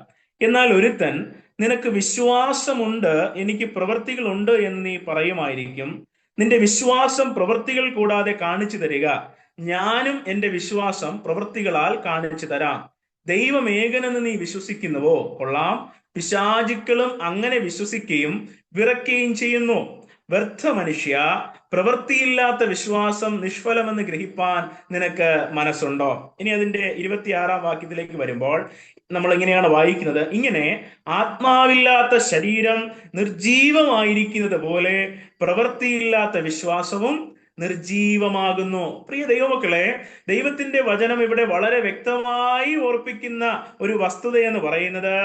എന്നാൽ ഒരുത്തൻ നിനക്ക് വിശ്വാസമുണ്ട്, എനിക്ക് പ്രവൃത്തികളുണ്ട് എന്ന് നീ പറയുമായിരിക്കും. നിന്റെ വിശ്വാസം പ്രവൃത്തികൾ കൂടാതെ കാണിച്ചു തരിക, ഞാനും എന്റെ വിശ്വാസം പ്രവൃത്തികളാൽ കാണിച്ചു തരാം. ദൈവം ഏകനെന്ന് നീ വിശ്വസിക്കുന്നുവോ? കൊള്ളാം. പിശാചുക്കളും അങ്ങനെ വിശ്വസിക്കുകയും വിറയ്ക്കുകയും ചെയ്യുന്നു. വ്യർത്ഥ മനുഷ്യ, പ്രവൃത്തിയില്ലാത്ത വിശ്വാസം നിഷ്ഫലമെന്ന് ഗ്രഹിപ്പാൻ നിനക്ക് മനസ്സുണ്ടോ? ഇനി അതിന്റെ 26-ാം വാക്യത്തിലേക്ക് വരുമ്പോൾ നമ്മൾ ഇങ്ങനെയാണ് വായിക്കുന്നത്: ഇങ്ങനെ ആത്മാവില്ലാത്ത ശരീരം നിർജീവമായിരിക്കുന്നത് പോലെ പ്രവൃത്തിയില്ലാത്ത വിശ്വാസവും നിർജീവമാകുന്നു. പ്രിയ ദൈവമക്കളെ, ദൈവത്തിന്റെ വചനം ഇവിടെ വളരെ വ്യക്തമായി ഓർപ്പിക്കുന്ന ഒരു വസ്തുത എന്ന് പറയുന്നത്,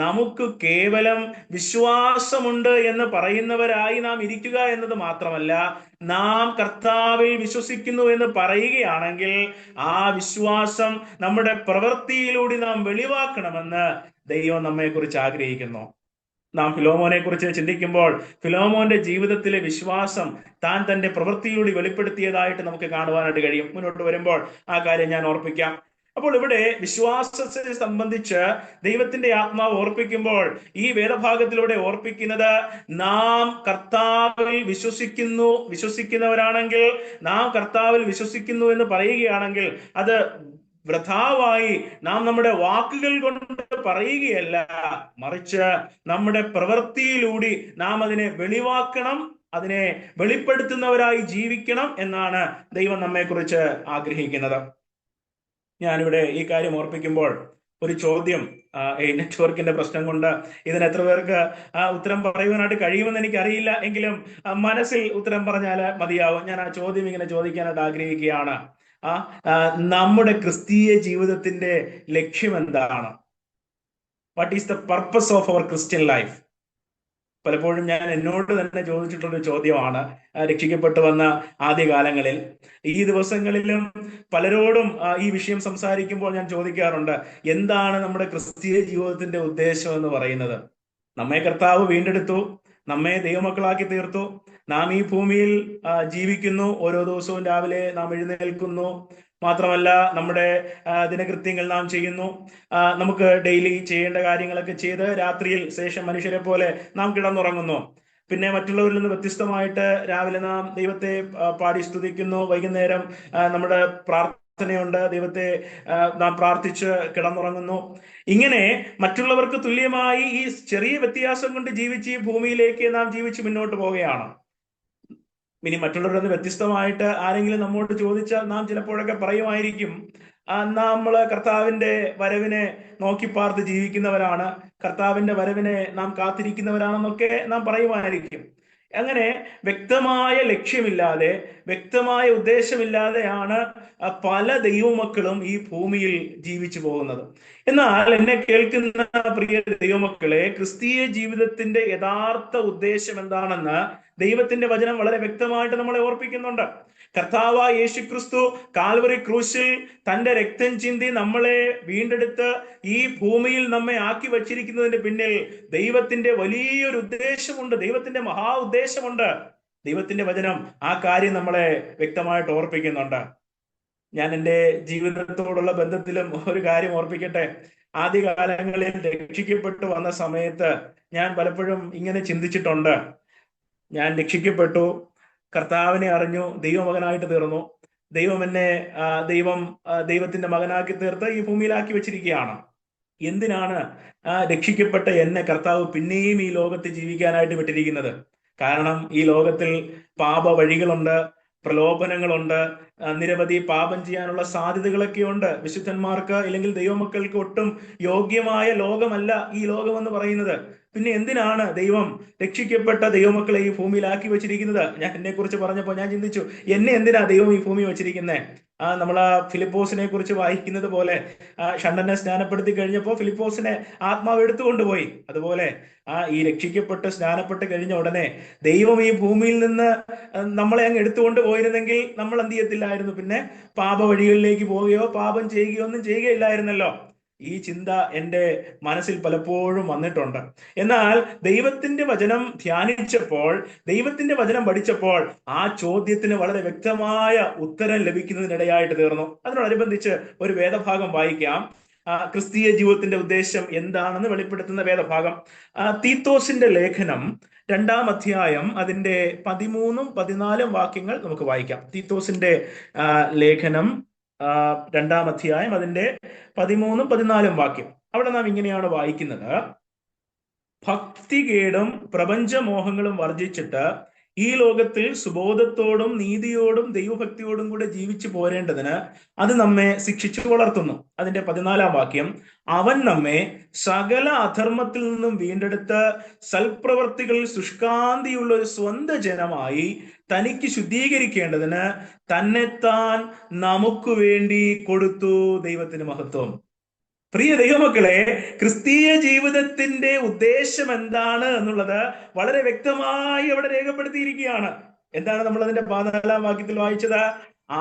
നമുക്ക് കേവലം വിശ്വാസമുണ്ട് എന്ന് പറയുന്നവരായി നാം ഇരിക്കുക എന്നത് മാത്രമല്ല, നാം കർത്താവിൽ വിശ്വസിക്കുന്നു എന്ന് പറയുകയാണെങ്കിൽ ആ വിശ്വാസം നമ്മുടെ പ്രവൃത്തിയിലൂടെ നാം വെളിവാക്കണമെന്ന് ദൈവം നമ്മെ കുറിച്ച് ആഗ്രഹിക്കുന്നു. നാം ഫിലോമോനെ കുറിച്ച് ചിന്തിക്കുമ്പോൾ ഫിലോമോന്റെ ജീവിതത്തിലെ വിശ്വാസം താൻ തന്റെ പ്രവൃത്തിയിലൂടെ വെളിപ്പെടുത്തിയതായിട്ട് നമുക്ക് കാണുവാനായിട്ട് കഴിയും. മുന്നോട്ട് വരുമ്പോൾ ആ കാര്യം ഞാൻ ഓർപ്പിക്കാം. അപ്പോൾ ഇവിടെ വിശ്വാസത്തെ സംബന്ധിച്ച് ദൈവത്തിന്റെ ആത്മാവ് ഓർപ്പിക്കുമ്പോൾ ഈ വേദഭാഗത്തിലൂടെ ഓർപ്പിക്കുന്നത്, നാം കർത്താവിൽ വിശ്വസിക്കുന്നവരാണെങ്കിൽ, നാം കർത്താവിൽ വിശ്വസിക്കുന്നു എന്ന് പറയുകയാണെങ്കിൽ അത് വൃഥാവായി നാം നമ്മുടെ വാക്കുകൾ കൊണ്ട് പറയുകയല്ല, മറിച്ച് നമ്മുടെ പ്രവൃത്തിയിലൂടെ നാം അതിനെ വെളിവാക്കണം, അതിനെ വെളിപ്പെടുത്തുന്നവരായി ജീവിക്കണം എന്നാണ് ദൈവം നമ്മെ കുറിച്ച് ആഗ്രഹിക്കുന്നത്. ഞാനിവിടെ ഈ കാര്യം ഓർപ്പിക്കുമ്പോൾ ഒരു ചോദ്യം, ഈ നെറ്റ്വർക്കിന്റെ പ്രശ്നം കൊണ്ട് ഇതിന് എത്ര പേർക്ക് ഉത്തരം പറയുവാനായിട്ട് കഴിയുമെന്ന് എനിക്കറിയില്ല, എങ്കിലും മനസ്സിൽ ഉത്തരം പറഞ്ഞാൽ മതിയാവും. ഞാൻ ആ ചോദ്യം ഇങ്ങനെ ചോദിക്കാനായിട്ട് ആഗ്രഹിക്കുകയാണ്. നമ്മുടെ ക്രിസ്തീയ ജീവിതത്തിന്റെ ലക്ഷ്യം എന്താണ്? What is the purpose of our Christian life? പലപ്പോഴും ഞാൻ എന്നോട് തന്നെ ചോദിച്ചിട്ടുള്ള ചോദ്യമാണ് രക്ഷിക്കപ്പെട്ടു വന്ന ആദ്യകാലങ്ങളിൽ. ഈ ദിവസങ്ങളിലും പലരോടും ഈ വിഷയം സംസാരിക്കുമ്പോൾ ഞാൻ ചോദിക്കാറുണ്ട്, എന്താണ് നമ്മുടെ ക്രിസ്തീയ ജീവിതത്തിന്റെ ഉദ്ദേശം എന്ന് പറയുന്നത്? നമ്മെ കർത്താവ് വീണ്ടെടുത്തു, നമ്മെ ദൈവമക്കളാക്കി തീർത്തു, നാം ഈ ഭൂമിയിൽ ജീവിക്കുന്നു, ഓരോ ദിവസവും രാവിലെ നാം എഴുന്നേൽക്കുന്നു, മാത്രമല്ല നമ്മുടെ ദിനകൃത്യങ്ങൾ നാം ചെയ്യുന്നു, നമുക്ക് ഡെയിലി ചെയ്യേണ്ട കാര്യങ്ങളൊക്കെ ചെയ്ത് രാത്രിയിൽ ശേഷം മനുഷ്യരെ പോലെ നാം കിടന്നുറങ്ങുന്നു. പിന്നെ മറ്റുള്ളവരിൽ നിന്ന് വ്യത്യസ്തമായിട്ട് രാവിലെ നാം ദൈവത്തെ പാടി സ്തുതിക്കുന്നു, വൈകുന്നേരം നമ്മുടെ പ്രാർത്ഥനയുണ്ട്, ദൈവത്തെ നാം പ്രാർത്ഥിച്ച് കിടന്നുറങ്ങുന്നു. ഇങ്ങനെ മറ്റുള്ളവർക്ക് തുല്യമായി ഈ ചെറിയ വ്യത്യാസം കൊണ്ട് ജീവിച്ച് ഈ ഭൂമിയിലേക്ക് നാം ജീവിച്ച് മുന്നോട്ട് പോവുകയാണ്. ഇനി മറ്റുള്ളവരിൽ നിന്ന് വ്യത്യസ്തമായിട്ട് ആരെങ്കിലും നമ്മോട് ചോദിച്ചാൽ നാം ചിലപ്പോഴൊക്കെ പറയുമായിരിക്കും, നമ്മള് കർത്താവിന്റെ വരവിനെ നോക്കി പാർത്ത് ജീവിക്കുന്നവരാണ്, കർത്താവിന്റെ വരവിനെ നാം കാത്തിരിക്കുന്നവരാണെന്നൊക്കെ നാം പറയുമായിരിക്കും. അങ്ങനെ വ്യക്തമായ ലക്ഷ്യമില്ലാതെ, വ്യക്തമായ ഉദ്ദേശമില്ലാതെയാണ് പല ദൈവമക്കളും ഈ ഭൂമിയിൽ ജീവിച്ചു പോകുന്നത്. എന്നാൽ എന്നെ കേൾക്കുന്ന പ്രിയ ദൈവമക്കളെ, ക്രിസ്തീയ ജീവിതത്തിന്റെ യഥാർത്ഥ ഉദ്ദേശം എന്താണെന്ന് ദൈവത്തിന്റെ വചനം വളരെ വ്യക്തമായിട്ട് നമ്മളെ ഓർപ്പിക്കുന്നുണ്ട്. കർത്താവായ യേശുക്രിസ്തു കാൽവറി ക്രൂശിൽ തന്റെ രക്തം ചിന്തി നമ്മളെ വീണ്ടെടുത്ത് ഈ ഭൂമിയിൽ നമ്മെ ആക്കി വച്ചിരിക്കുന്നതിന്റെ പിന്നിൽ ദൈവത്തിന്റെ വലിയൊരു ഉദ്ദേശമുണ്ട്, ദൈവത്തിന്റെ മഹാ ഉദ്ദേശമുണ്ട്. ദൈവത്തിന്റെ വചനം ആ കാര്യം നമ്മളെ വ്യക്തമായിട്ട് ഓർപ്പിക്കുന്നുണ്ട്. ഞാൻ എൻ്റെ ജീവിതത്തോടുള്ള ബന്ധത്തിലും ഒരു കാര്യം ഓർപ്പിക്കട്ടെ. ആദ്യകാലങ്ങളിൽ രക്ഷിക്കപ്പെട്ടു വന്ന സമയത്ത് ഞാൻ പലപ്പോഴും ഇങ്ങനെ ചിന്തിച്ചിട്ടുണ്ട്. ഞാൻ രക്ഷിക്കപ്പെട്ടു, കർത്താവിനെ അറിഞ്ഞു, ദൈവമകനായിട്ട് തീർന്നു, ദൈവം എന്നെ ദൈവത്തിന്റെ മകനാക്കി തീർത്ത് ഈ ഭൂമിയിലാക്കി വെച്ചിരിക്കുകയാണ്. എന്തിനാണ് രക്ഷിക്കപ്പെട്ട എന്നെ കർത്താവ് പിന്നെയും ഈ ലോകത്ത് ജീവിക്കാനായിട്ട് വിട്ടിരിക്കുന്നത്? കാരണം ഈ ലോകത്തിൽ പാപ വഴികളുണ്ട്, പ്രലോഭനങ്ങളുണ്ട്, നിരവധി പാപം ചെയ്യാനുള്ള സാധ്യതകളൊക്കെ ഉണ്ട്. വിശുദ്ധന്മാർക്ക് അല്ലെങ്കിൽ ദൈവമക്കൾക്ക് ഒട്ടും യോഗ്യമായ ലോകമല്ല ഈ ലോകമെന്ന് പറയുന്നത്. പിന്നെ എന്തിനാണ് ദൈവം രക്ഷിക്കപ്പെട്ട ദൈവമക്കളെ ഈ ഭൂമിയിലാക്കി വെച്ചിരിക്കുന്നത്? ഞാൻ എന്നെ കുറിച്ച് പറഞ്ഞപ്പോൾ ഞാൻ ചിന്തിച്ചു, എന്നെ എന്തിനാ ദൈവം ഈ ഭൂമി വെച്ചിരിക്കുന്നത്? നമ്മൾ ഫിലിപ്പോസിനെ കുറിച്ച് വായിക്കുന്നത് പോലെ ഷണ്ടനെ സ്നാനപ്പെടുത്തി കഴിഞ്ഞപ്പോൾ ഫിലിപ്പോസിനെ ആത്മാവ് എടുത്തുകൊണ്ടുപോയി. അതുപോലെ ഈ രക്ഷിക്കപ്പെട്ട് സ്നാനപ്പെട്ട് കഴിഞ്ഞ ഉടനെ ദൈവം ഈ ഭൂമിയിൽ നിന്ന് നമ്മളെ അങ്ങ് എടുത്തുകൊണ്ട് പോയിരുന്നെങ്കിൽ നമ്മൾ എന്ത് ചെയ്യത്തില്ലായിരുന്നു? പിന്നെ പാപ വഴികളിലേക്ക് പോവുകയോ പാപം ചെയ്യുകയോ ഒന്നും ചെയ്യുകയില്ലായിരുന്നല്ലോ. ഈ ചിന്ത എൻ്റെ മനസ്സിൽ പലപ്പോഴും വന്നിട്ടുണ്ട്. എന്നാൽ ദൈവത്തിന്റെ വചനം ധ്യാനിച്ചപ്പോൾ, ദൈവത്തിന്റെ വചനം പഠിച്ചപ്പോൾ ആ ചോദ്യത്തിന് വളരെ വ്യക്തമായ ഉത്തരം ലഭിക്കുന്നതിനിടയായിട്ട് തീർന്നു. അതിനോടനുബന്ധിച്ച് ഒരു വേദഭാഗം വായിക്കാം. ക്രിസ്തീയ ജീവിതത്തിന്റെ ഉദ്ദേശം എന്താണെന്ന് വെളിപ്പെടുത്തുന്ന വേദഭാഗം തീത്തോസിന്റെ ലേഖനം 2-ാം അധ്യായം അതിന്റെ 13ഉം 14ഉം വാക്യങ്ങൾ നമുക്ക് വായിക്കാം. തീത്തോസിന്റെ ലേഖനം 2-ാം അധ്യായം അതിന്റെ 13ഉം 14ഉം വാക്യം. അവിടെ നാം ഇങ്ങനെയാണ് വായിക്കുന്നത്: ഭക്തികേടും പ്രപഞ്ചമോഹങ്ങളും വർജിച്ചിട്ട് ഈ ലോകത്തിൽ സുബോധത്തോടും നീതിയോടും ദൈവഭക്തിയോടും കൂടെ ജീവിച്ചു പോരേണ്ടതിന് അത് നമ്മെ ശിക്ഷിച്ചു വളർത്തുന്നു. അതിന്റെ 14ആം വാക്യം: അവൻ നമ്മെ സകല അധർമ്മത്തിൽ നിന്നും വീണ്ടെടുത്ത് സൽപ്രവർത്തികളിൽ ശുഷ്കാന്തിയുള്ള ഒരു സ്വന്തം ജനമായി തനിക്ക് ശുദ്ധീകരിക്കേണ്ടതിന് തന്നെത്താൻ നമുക്ക് വേണ്ടി കൊടുത്തു. ദൈവത്തിന് മഹത്വം. പ്രിയ ദൈവമക്കളെ, ക്രിസ്തീയ ജീവിതത്തിന്റെ ഉദ്ദേശം എന്താണ് എന്നുള്ളത് വളരെ വ്യക്തമായി അവിടെ രേഖപ്പെടുത്തിയിരിക്കുകയാണ്. എന്താണ് നമ്മൾ അതിന്റെ 14ആം വാക്യത്തിൽ വായിച്ചത്?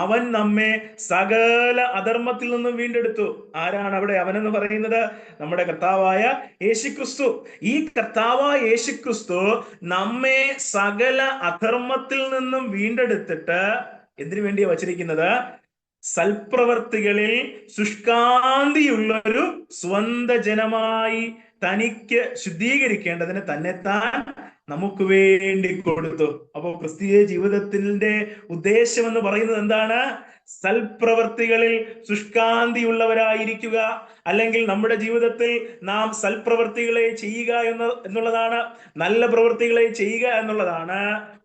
അവൻ നമ്മെ സകല അധർമ്മത്തിൽ നിന്നും വീണ്ടെടുത്തു. ആരാണ് അവിടെ അവനെന്ന് പറയുന്നത്? നമ്മുടെ കർത്താവായ യേശുക്രിസ്തു. ഈ കർത്താവായ യേശുക്രിസ്തു നമ്മെ സകല അധർമ്മത്തിൽ നിന്നും വീണ്ടെടുത്തിട്ട് എന്തിനു വേണ്ടിയാ വച്ചിരിക്കുന്നത്? സൽപ്രവർത്തികളിൽ ശുഷ്കാന്തിയുള്ളൊരു സ്വന്ത ജനമായി തനിക്ക് ശുദ്ധീകരിക്കേണ്ടതിന് തന്നെത്താൻ നമുക്ക് വേണ്ടി കൊടുത്തു. അപ്പോൾ ക്രിസ്തീയ ജീവിതത്തിന്റെ ഉദ്ദേശം എന്ന് പറയുന്നത് എന്താണ്? സൽപ്രവർത്തികളിൽ ശുഷ്കാന്തിയുള്ളവരായിരിക്കുക, അല്ലെങ്കിൽ നമ്മുടെ ജീവിതത്തിൽ നാം സൽപ്രവർത്തികളെ ചെയ്യുക എന്നുള്ളതാണ്, നല്ല പ്രവൃത്തികളെ ചെയ്യുക എന്നുള്ളതാണ്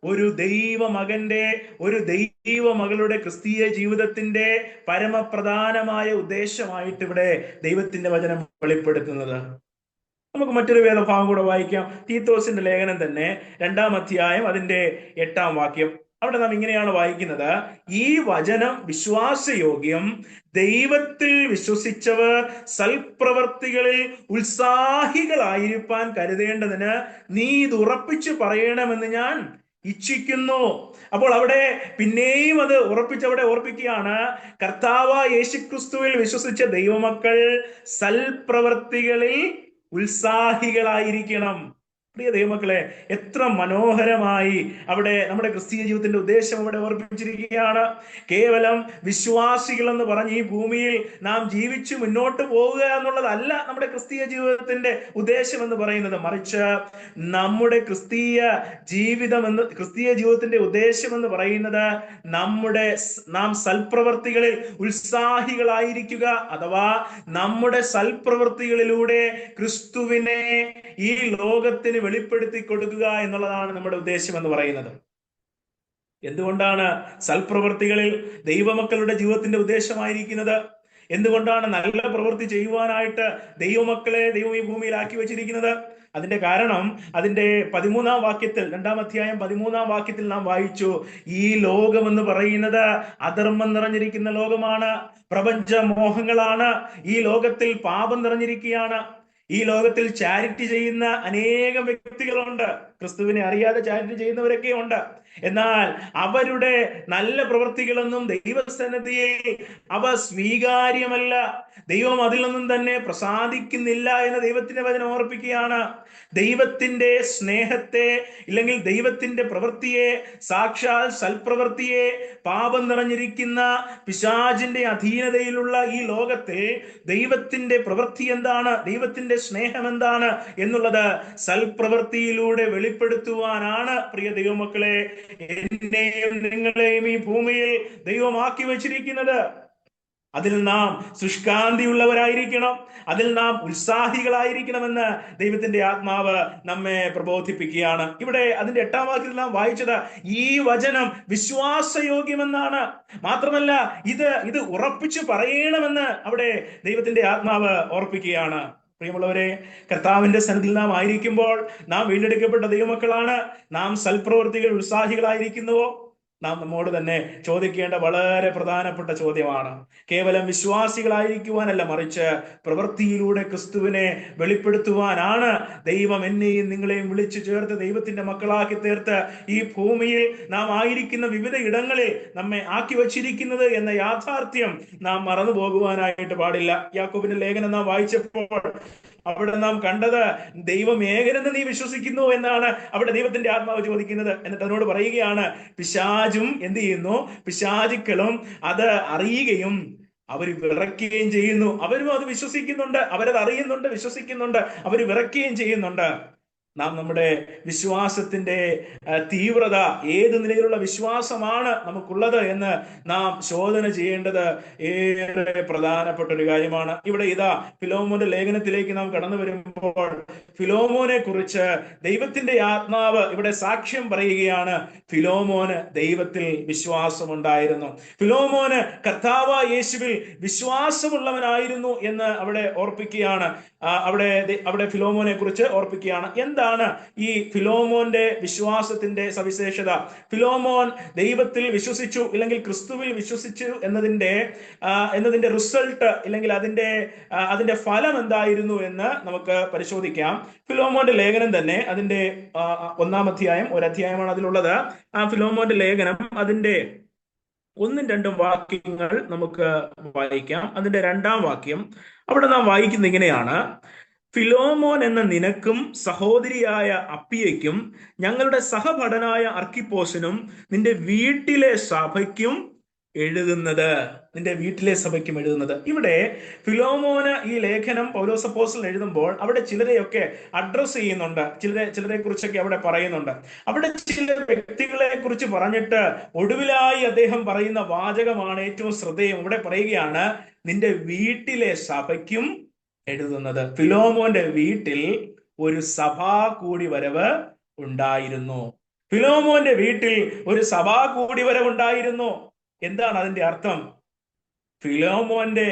ഒരു ദൈവമകന്റെ, ഒരു ദൈവമകളുടെ ക്രിസ്തീയ ജീവിതത്തിന്റെ പരമപ്രധാനമായ ഉദ്ദേശമായിട്ട് ഇവിടെ ദൈവത്തിന്റെ വചനം വെളിപ്പെടുത്തുന്നത്. നമുക്ക് മറ്റൊരു വേദഭാഗം കൂടെ വായിക്കാം. തീത്തോസിന്റെ ലേഖനം തന്നെ 2-ാം അധ്യായം അതിന്റെ 8-ാം വാക്യം. അവിടെ നാം ഇങ്ങനെയാണ് വായിക്കുന്നത്: ഈ വചനം വിശ്വാസയോഗ്യം, ദൈവത്തിൽ വിശ്വസിച്ചവർ സൽപ്രവർത്തികളിൽ ഉത്സാഹികളായിരിക്കാൻ കരുതേണ്ടതിന് നീ ഇത് ഉറപ്പിച്ചു പറയണമെന്ന് ഞാൻ ഇച്ഛിക്കുന്നു. അപ്പോൾ അവിടെ പിന്നെയും അത് ഉറപ്പിച്ചവിടെ ഓർപ്പിക്കുകയാണ്, കർത്താവായ യേശുക്രിസ്തുവിൽ വിശ്വസിച്ച ദൈവമക്കൾ സൽപ്രവർത്തികളിൽ ഉത്സാഹികളായിരിക്കണം. പ്രിയ ദൈവമക്കളെ, എത്ര മനോഹരമായി അവിടെ നമ്മുടെ ക്രിസ്തീയ ജീവിതത്തിന്റെ ഉദ്ദേശം അവിടെ ഓർപ്പിച്ചിരിക്കുകയാണ്. കേവലം വിശ്വാസികൾ എന്ന് പറഞ്ഞ് ഈ ഭൂമിയിൽ നാം ജീവിച്ചു മുന്നോട്ട് പോവുക എന്നുള്ളതല്ല നമ്മുടെ ക്രിസ്തീയ ജീവിതത്തിന്റെ ഉദ്ദേശം എന്ന് പറയുന്നത്. മറിച്ച് നമ്മുടെ ക്രിസ്തീയ ജീവിതത്തിന്റെ ഉദ്ദേശം എന്ന് പറയുന്നത് നാം സൽപ്രവർത്തികളിൽ ഉത്സാഹികളായിരിക്കുക, അഥവാ നമ്മുടെ സൽപ്രവർത്തികളിലൂടെ ക്രിസ്തുവിനെ ഈ ലോകത്തിന് വെളിപ്പെടുത്തി കൊടുക്കുക എന്നുള്ളതാണ് നമ്മുടെ ഉദ്ദേശം എന്ന് പറയുന്നത്. എന്തുകൊണ്ടാണ് സൽപ്രവർത്തികളിൽ ദൈവമക്കളുടെ ജീവിതത്തിന്റെ ഉദ്ദേശമായിരിക്കുന്നത്? എന്തുകൊണ്ടാണ് നല്ല പ്രവൃത്തി ചെയ്യുവാനായിട്ട് ദൈവമക്കളെ ദൈവം ഈ ഭൂമിയിലാക്കി വെച്ചിരിക്കുന്നത്? അതിന്റെ കാരണം അതിന്റെ 13-ാം വാക്യത്തിൽ, 2-ാം അധ്യായം 13-ാം വാക്യത്തിൽ നാം വായിച്ചു, ഈ ലോകം എന്ന് പറയുന്നത് അധർമ്മം നിറഞ്ഞിരിക്കുന്ന ലോകമാണ്, പ്രപഞ്ച മോഹങ്ങളാണ്, ഈ ലോകത്തിൽ പാപം നിറഞ്ഞിരിക്കുകയാണ്. ഈ ലോകത്തിൽ ചാരിറ്റി ചെയ്യുന്ന അനേകം വ്യക്തികളുണ്ട്, ക്രിസ്തുവിനെ അറിയാതെ ചാരിറ്റി ചെയ്യുന്നവരൊക്കെ ഉണ്ട്. എന്നാൽ അവരുടെ നല്ല പ്രവൃത്തികളൊന്നും ദൈവസന്നിധിയിൽ അവ സ്വീകാര്യമല്ല, ദൈവം അതിൽ നിന്നും തന്നെ പ്രസാദിക്കുന്നില്ല എന്ന് ദൈവത്തിന്റെ വചനം ഓർപ്പിക്കുകയാണ്. ദൈവത്തിന്റെ സ്നേഹത്തെ, ഇല്ലെങ്കിൽ ദൈവത്തിന്റെ പ്രവൃത്തിയെ, സാക്ഷാൽ സൽപ്രവൃത്തിയെ പാപം നിറഞ്ഞിരിക്കുന്ന പിശാചിന്റെ അധീനതയിലുള്ള ഈ ലോകത്തിൽ ദൈവത്തിന്റെ പ്രവൃത്തി എന്താണ്, ദൈവത്തിന്റെ സ്നേഹം എന്താണ് എന്നുള്ളത് സൽപ്രവൃത്തിയിലൂടെ വെളിപ്പെടുത്തുവാനാണ് പ്രിയ ദൈവമക്കളെ എന്നെയും നിങ്ങളെയും ഈ ഭൂമിയിൽ ദൈവമാക്കി വച്ചിരിക്കുന്നത്. അതിൽ നാം ശുഷ്കാന്തിയുള്ളവരായിരിക്കണം, അതിൽ നാം ഉത്സാഹികളായിരിക്കണമെന്ന് ദൈവത്തിന്റെ ആത്മാവ് നമ്മെ പ്രബോധിപ്പിക്കുകയാണ്. ഇവിടെ അതിന്റെ 8-ാം വാക്യത്തിൽ നാം വായിച്ചത് ഈ വചനം വിശ്വാസയോഗ്യമെന്നാണ്. മാത്രമല്ല ഇത് ഉറപ്പിച്ചു പറയണമെന്ന് അവിടെ ദൈവത്തിന്റെ ആത്മാവ് ഓർപ്പിക്കുകയാണ്. പ്രിയമുള്ളവരെ, കർത്താവിന്റെ സന്നിധിയിൽ നാം ആയിരിക്കുമ്പോൾ നാം വീണ്ടെടുക്കപ്പെട്ട ദൈവമക്കളാണ്. നാം സൽപ്രവൃത്തികൾ ഉത്സാഹികളായിരിക്കുന്നുവോ? നാം നമ്മോട് തന്നെ ചോദിക്കേണ്ട വളരെ പ്രധാനപ്പെട്ട ചോദ്യമാണ്. കേവലം വിശ്വാസികളായിരിക്കുവാനല്ല, മറിച്ച് പ്രവൃത്തിയിലൂടെ ക്രിസ്തുവിനെ വെളിപ്പെടുത്തുവാനാണ് ദൈവം എന്നെയും നിങ്ങളെയും വിളിച്ചു ചേർത്ത് ദൈവത്തിന്റെ മക്കളാക്കി തീർത്ത് ഈ ഭൂമിയിൽ നാം ആയിരിക്കുന്ന വിവിധ ഇടങ്ങളിൽ നമ്മെ ആക്കി വച്ചിരിക്കുന്നത് എന്ന യാഥാർത്ഥ്യം നാം മറന്നു പോകുവാനായിട്ട് പാടില്ല. യാക്കോബിന്റെ ലേഖനം നാം വായിച്ചപ്പോൾ അവിടെ നാം കണ്ടത്, ദൈവം ഏകനെന്ന് നീ വിശ്വസിക്കുന്നു എന്നാണ് അവിടെ ദൈവത്തിന്റെ ആത്മാവ് ചോദിക്കുന്നത്. എന്നിട്ട് അതിനോട് പറയുകയാണ്, പിശാചും എന്ത് ചെയ്യുന്നു, പിശാചുക്കളും അത് അറിയുകയും അവർ വിറയ്ക്കുകയും ചെയ്യുന്നു. അവരും അത് വിശ്വസിക്കുന്നുണ്ട്, അവരത് അറിയുന്നുണ്ട്, വിശ്വസിക്കുന്നുണ്ട്, അവർ വിറയ്ക്കുകയും ചെയ്യുന്നുണ്ട്. നാം നമ്മുടെ വിശ്വാസത്തിന്റെ തീവ്രത, ഏത് നിലയിലുള്ള വിശ്വാസമാണ് നമുക്കുള്ളത് എന്ന് നാം ശോധന ചെയ്യേണ്ടത് ഏറെ പ്രധാനപ്പെട്ട ഒരു കാര്യമാണ്. ഇവിടെ ഇതാ ഫിലോമോന്റെ ലേഖനത്തിലേക്ക് നാം കടന്നു വരുമ്പോൾ ഫിലോമോനെ കുറിച്ച് ദൈവത്തിന്റെ ആത്മാവ് ഇവിടെ സാക്ഷ്യം പറയുകയാണ്. ഫിലോമോന് ദൈവത്തിൽ വിശ്വാസമുണ്ടായിരുന്നു, ഫിലോമോന് കർത്താവായ യേശുവിൽ വിശ്വാസമുള്ളവനായിരുന്നു എന്ന് അവിടെ ഓർപ്പിക്കുകയാണ്. അവിടെ ഫിലോമോനെ കുറിച്ച് ഓർപ്പിക്കുകയാണ്. എന്താണ് ഈ ഫിലോമോന്റെ വിശ്വാസത്തിന്റെ സവിശേഷത? ഫിലോമോൻ ദൈവത്തിൽ വിശ്വസിച്ചു, ഇല്ലെങ്കിൽ ക്രിസ്തുവിൽ വിശ്വസിച്ചു എന്നതിന്റെ റിസൾട്ട്, ഇല്ലെങ്കിൽ അതിന്റെ ഫലം എന്തായിരുന്നു എന്ന് നമുക്ക് പരിശോധിക്കാം. ഫിലോമോന്റെ ലേഖനം തന്നെ അതിന്റെ 1-ാം അധ്യായം, ഒരു അധ്യായമാണ് അതിലുള്ളത്. ആ ഫിലോമോന്റെ ലേഖനം അതിന്റെ 1-2 വാക്യങ്ങൾ നമുക്ക് വായിക്കാം. അതിന്റെ 2-ാം വാക്യം അവിടെ നാം വായിക്കുന്ന ഇങ്ങനെയാണ്: ഫിലോമോൻ എന്ന നിനക്കും സഹോദരിയായ അപ്പിയയ്ക്കും ഞങ്ങളുടെ സഹപഠനായ അർക്കിപ്പോസിനും നിന്റെ വീട്ടിലെ സഭയ്ക്കും എഴുതുന്നത്, നിന്റെ വീട്ടിലെ സഭയ്ക്കും എഴുതുന്നത്. ഇവിടെ ഫിലോമോന് ഈ ലേഖനം പൗലോസ് അപ്പോസ്തലൻ എഴുതുമ്പോൾ അവിടെ ചിലരെയൊക്കെ അഡ്രസ് ചെയ്യുന്നുണ്ട്, ചിലരെ കുറിച്ചൊക്കെ അവിടെ പറയുന്നുണ്ട്. അവിടെ ചില വ്യക്തികളെ കുറിച്ച് പറഞ്ഞിട്ട് ഒടുവിലായി അദ്ദേഹം പറയുന്ന വാചകമാണ് ഏറ്റവും ശ്രദ്ധേയം. ഇവിടെ പറയുകയാണ്, നിന്റെ വീട്ടിലെ സഭയ്ക്കും എഴുതുന്നത്. ഫിലോമോന്റെ വീട്ടിൽ ഒരു സഭാ കൂടിവരവ് ഉണ്ടായിരുന്നു. ഫിലോമോന്റെ വീട്ടിൽ ഒരു സഭാ കൂടിവരവ് ഉണ്ടായിരുന്നു. എന്താണ് അതിന്റെ അർത്ഥം? ഫിലോമോന്റെ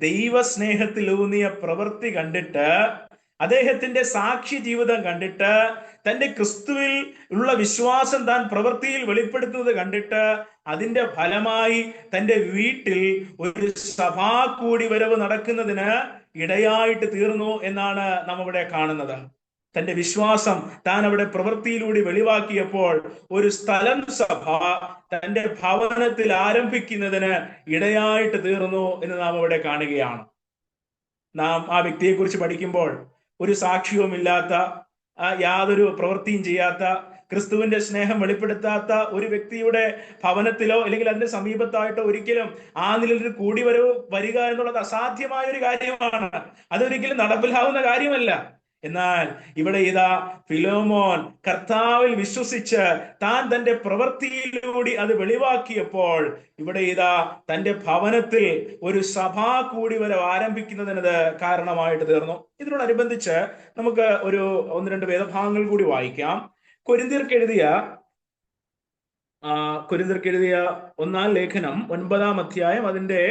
ദൈവസ്നേഹത്തിലൂന്നിയ പ്രവൃത്തി കണ്ടിട്ട്, അദ്ദേഹത്തിന്റെ സാക്ഷി ജീവിതം കണ്ടിട്ട്, തന്റെ ക്രിസ്തുവിൽ ഉള്ള വിശ്വാസം താൻ പ്രവൃത്തിയിൽ വെളിപ്പെടുത്തുന്നത് കണ്ടിട്ട്, അതിന്റെ ഫലമായി തന്റെ വീട്ടിൽ ഒരു സഭാ കൂടിവരവ് നടക്കുന്നതിന് ഇടയായിട്ട് തീർന്നു എന്നാണ് നാം ഇവിടെ കാണുന്നത്. തന്റെ വിശ്വാസം താൻ അവിടെ പ്രവൃത്തിയിലൂടെ വെളിവാക്കിയപ്പോൾ ഒരു സ്ഥലം സഭ തന്റെ ഭവനത്തിൽ ആരംഭിക്കുന്നതിന് ഇടയായിട്ട് തീർന്നു എന്ന് നാം അവിടെ കാണുകയാണ്. നാം ആ വ്യക്തിയെക്കുറിച്ച് പഠിക്കുമ്പോൾ ഒരു സാക്ഷ്യവുമില്ലാത്ത, യാതൊരു പ്രവൃത്തിയും ചെയ്യാത്ത, ക്രിസ്തുവിന്റെ സ്നേഹം വെളിപ്പെടുത്താത്ത ഒരു വ്യക്തിയുടെ ഭവനത്തിലോ അല്ലെങ്കിൽ അതിന്റെ സമീപത്തായിട്ടോ ഒരിക്കലും ആ നിലയിൽ ഒരു വരിക എന്നുള്ളത് അസാധ്യമായ ഒരു കാര്യമാണ്. അതൊരിക്കലും നടപ്പിലാവുന്ന കാര്യമല്ല. എന്നാൽ ഇവിടെ ഇതാ ഫിലോമോൻ കർത്താവിൽ വിശ്വസിച്ച് താൻ തന്റെ പ്രവൃത്തിയിലൂടെ അത് വെളിവാക്കിയപ്പോൾ ഇവിടെ ഇതാ തന്റെ ഭവനത്തിൽ ഒരു സഭാ കൂടിവരവ് ആരംഭിക്കുന്നതിനത് കാരണമായിട്ട് തീർന്നു. ഇതിനോടനുബന്ധിച്ച് നമുക്ക് ഒരു 1-2 വേദഭാഗങ്ങൾ കൂടി വായിക്കാം. കൊരിന്ത്യർക്ക് എഴുതിയ 1-ാം ലേഖനം 9-ാം അധ്യായം അതിന്റെ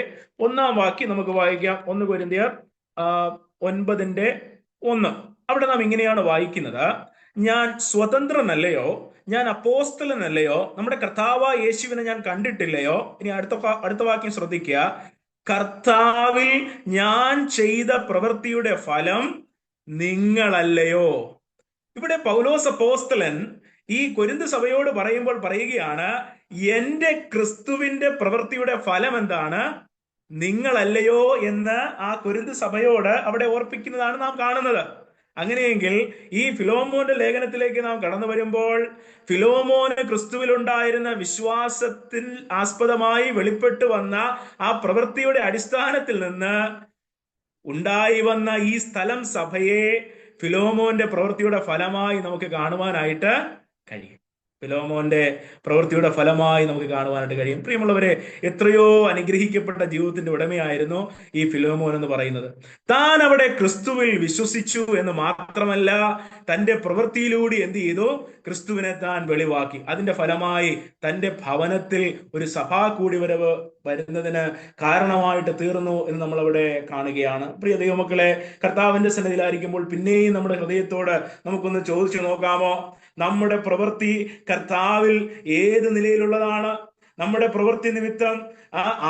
1-ാം വാക്യം നമുക്ക് വായിക്കാം. 1 കൊരിന്ത്യർ 9:1. അവിടെ നാം ഇങ്ങനെയാണ് വായിക്കുന്നത്, ഞാൻ സ്വതന്ത്രനല്ലയോ, ഞാൻ അപ്പോസ്തലനല്ലയോ, നമ്മുടെ കർത്താവായ യേശുവിനെ ഞാൻ കണ്ടിട്ടില്ലയോ. ഇനി അടുത്ത വാക്യം ശ്രദ്ധിക്കുക, കർത്താവിൽ ഞാൻ ചെയ്ത പ്രവൃത്തിയുടെ ഫലം നിങ്ങളല്ലയോ. ഇവിടെ പൗലോസ് അപ്പോസ്തലൻ ഈ കൊരിന്ത് സഭയോട് പറയുമ്പോൾ പറയുകയാണ്, എന്റെ ക്രിസ്തുവിന്റെ പ്രവൃത്തിയുടെ ഫലം എന്താണ്? നിങ്ങളല്ലയോ എന്ന് ആ കൊരിന്ത് സഭയോട് അവിടെ ഓർപ്പിക്കുന്നതാണ് നാം കാണുന്നത്. അങ്ങനെയെങ്കിൽ ഈ ഫിലോമോന്റെ ലേഖനത്തിലേക്ക് നാം കടന്നു വരുമ്പോൾ ഫിലോമോന് ക്രിസ്തുവിൽ ഉണ്ടായിരുന്ന വിശ്വാസത്തിൽ ആസ്പദമായി വെളിപ്പെട്ടു വന്ന ആ പ്രവൃത്തിയുടെ അടിസ്ഥാനത്തിൽ നിന്ന് ഉണ്ടായി വന്ന ഈ സ്ഥലം സഭയെ ഫിലോമോന്റെ പ്രവൃത്തിയുടെ ഫലമായി നമുക്ക് കാണുവാനായിട്ട് കഴിയും. ഫിലോമോന്റെ പ്രവൃത്തിയുടെ ഫലമായി നമുക്ക് കാണുവാനായിട്ട് കഴിയും. പ്രിയമുള്ളവരെ, എത്രയോ അനുഗ്രഹിക്കപ്പെട്ട ജീവിതത്തിന്റെ ഉടമയായിരുന്നു ഈ ഫിലോമോൻ എന്ന് പറയുന്നത്. താൻ അവിടെ ക്രിസ്തുവിൽ വിശ്വസിച്ചു എന്ന് മാത്രമല്ല, തന്റെ പ്രവൃത്തിയിലൂടെ എന്ത് ചെയ്തു? ക്രിസ്തുവിനെ താൻ വെളിവാക്കി. അതിന്റെ ഫലമായി തന്റെ ഭവനത്തിൽ ഒരു സഭാ കൂടിവരവ് വരുന്നതിന് കാരണമായിട്ട് തീർന്നു എന്ന് നമ്മൾ അവിടെ കാണുകയാണ്. പ്രിയ ദൈവമക്കളെ, കർത്താവിന്റെ സന്നിധിയിലായിരിക്കുമ്പോൾ പിന്നെയും നമ്മുടെ ഹൃദയത്തോട് നമുക്കൊന്ന് ചോദിച്ചു നോക്കാമോ, നമ്മുടെ പ്രവൃത്തി കർത്താവിൽ ഏത് നിലയിലുള്ളതാണ്? നമ്മുടെ പ്രവൃത്തി നിമിത്തം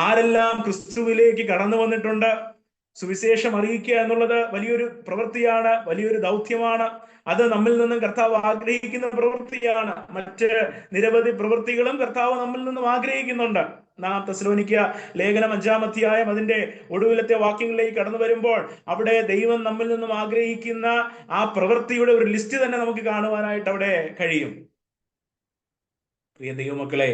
ആരെല്ലാം ക്രിസ്തുവിലേക്ക് കടന്നു വന്നിട്ടുണ്ട്? സുവിശേഷം അറിയിക്കുക എന്നുള്ളത് വലിയൊരു പ്രവൃത്തിയാണ്, വലിയൊരു ദൗത്യമാണ്. അത് നമ്മിൽ നിന്നും കർത്താവ് ആഗ്രഹിക്കുന്ന പ്രവൃത്തിയാണ്. മറ്റ് നിരവധി പ്രവൃത്തികളും കർത്താവ് നമ്മിൽ നിന്നും ആഗ്രഹിക്കുന്നുണ്ട്. നാം തെസ്സലോനിക്ക ലേഖനം 5-ാം അധ്യായം അതിന്റെ ഒടുവിലത്തെ വാക്യങ്ങളിലേക്ക് കടന്നു വരുമ്പോൾ അവിടെ ദൈവം നമ്മിൽ നിന്നും ആഗ്രഹിക്കുന്ന ആ പ്രവൃത്തിയുടെ ഒരു ലിസ്റ്റ് തന്നെ നമുക്ക് കാണുവാനായിട്ട് അവിടെ കഴിയും. പ്രിയ ദൈവമക്കളെ,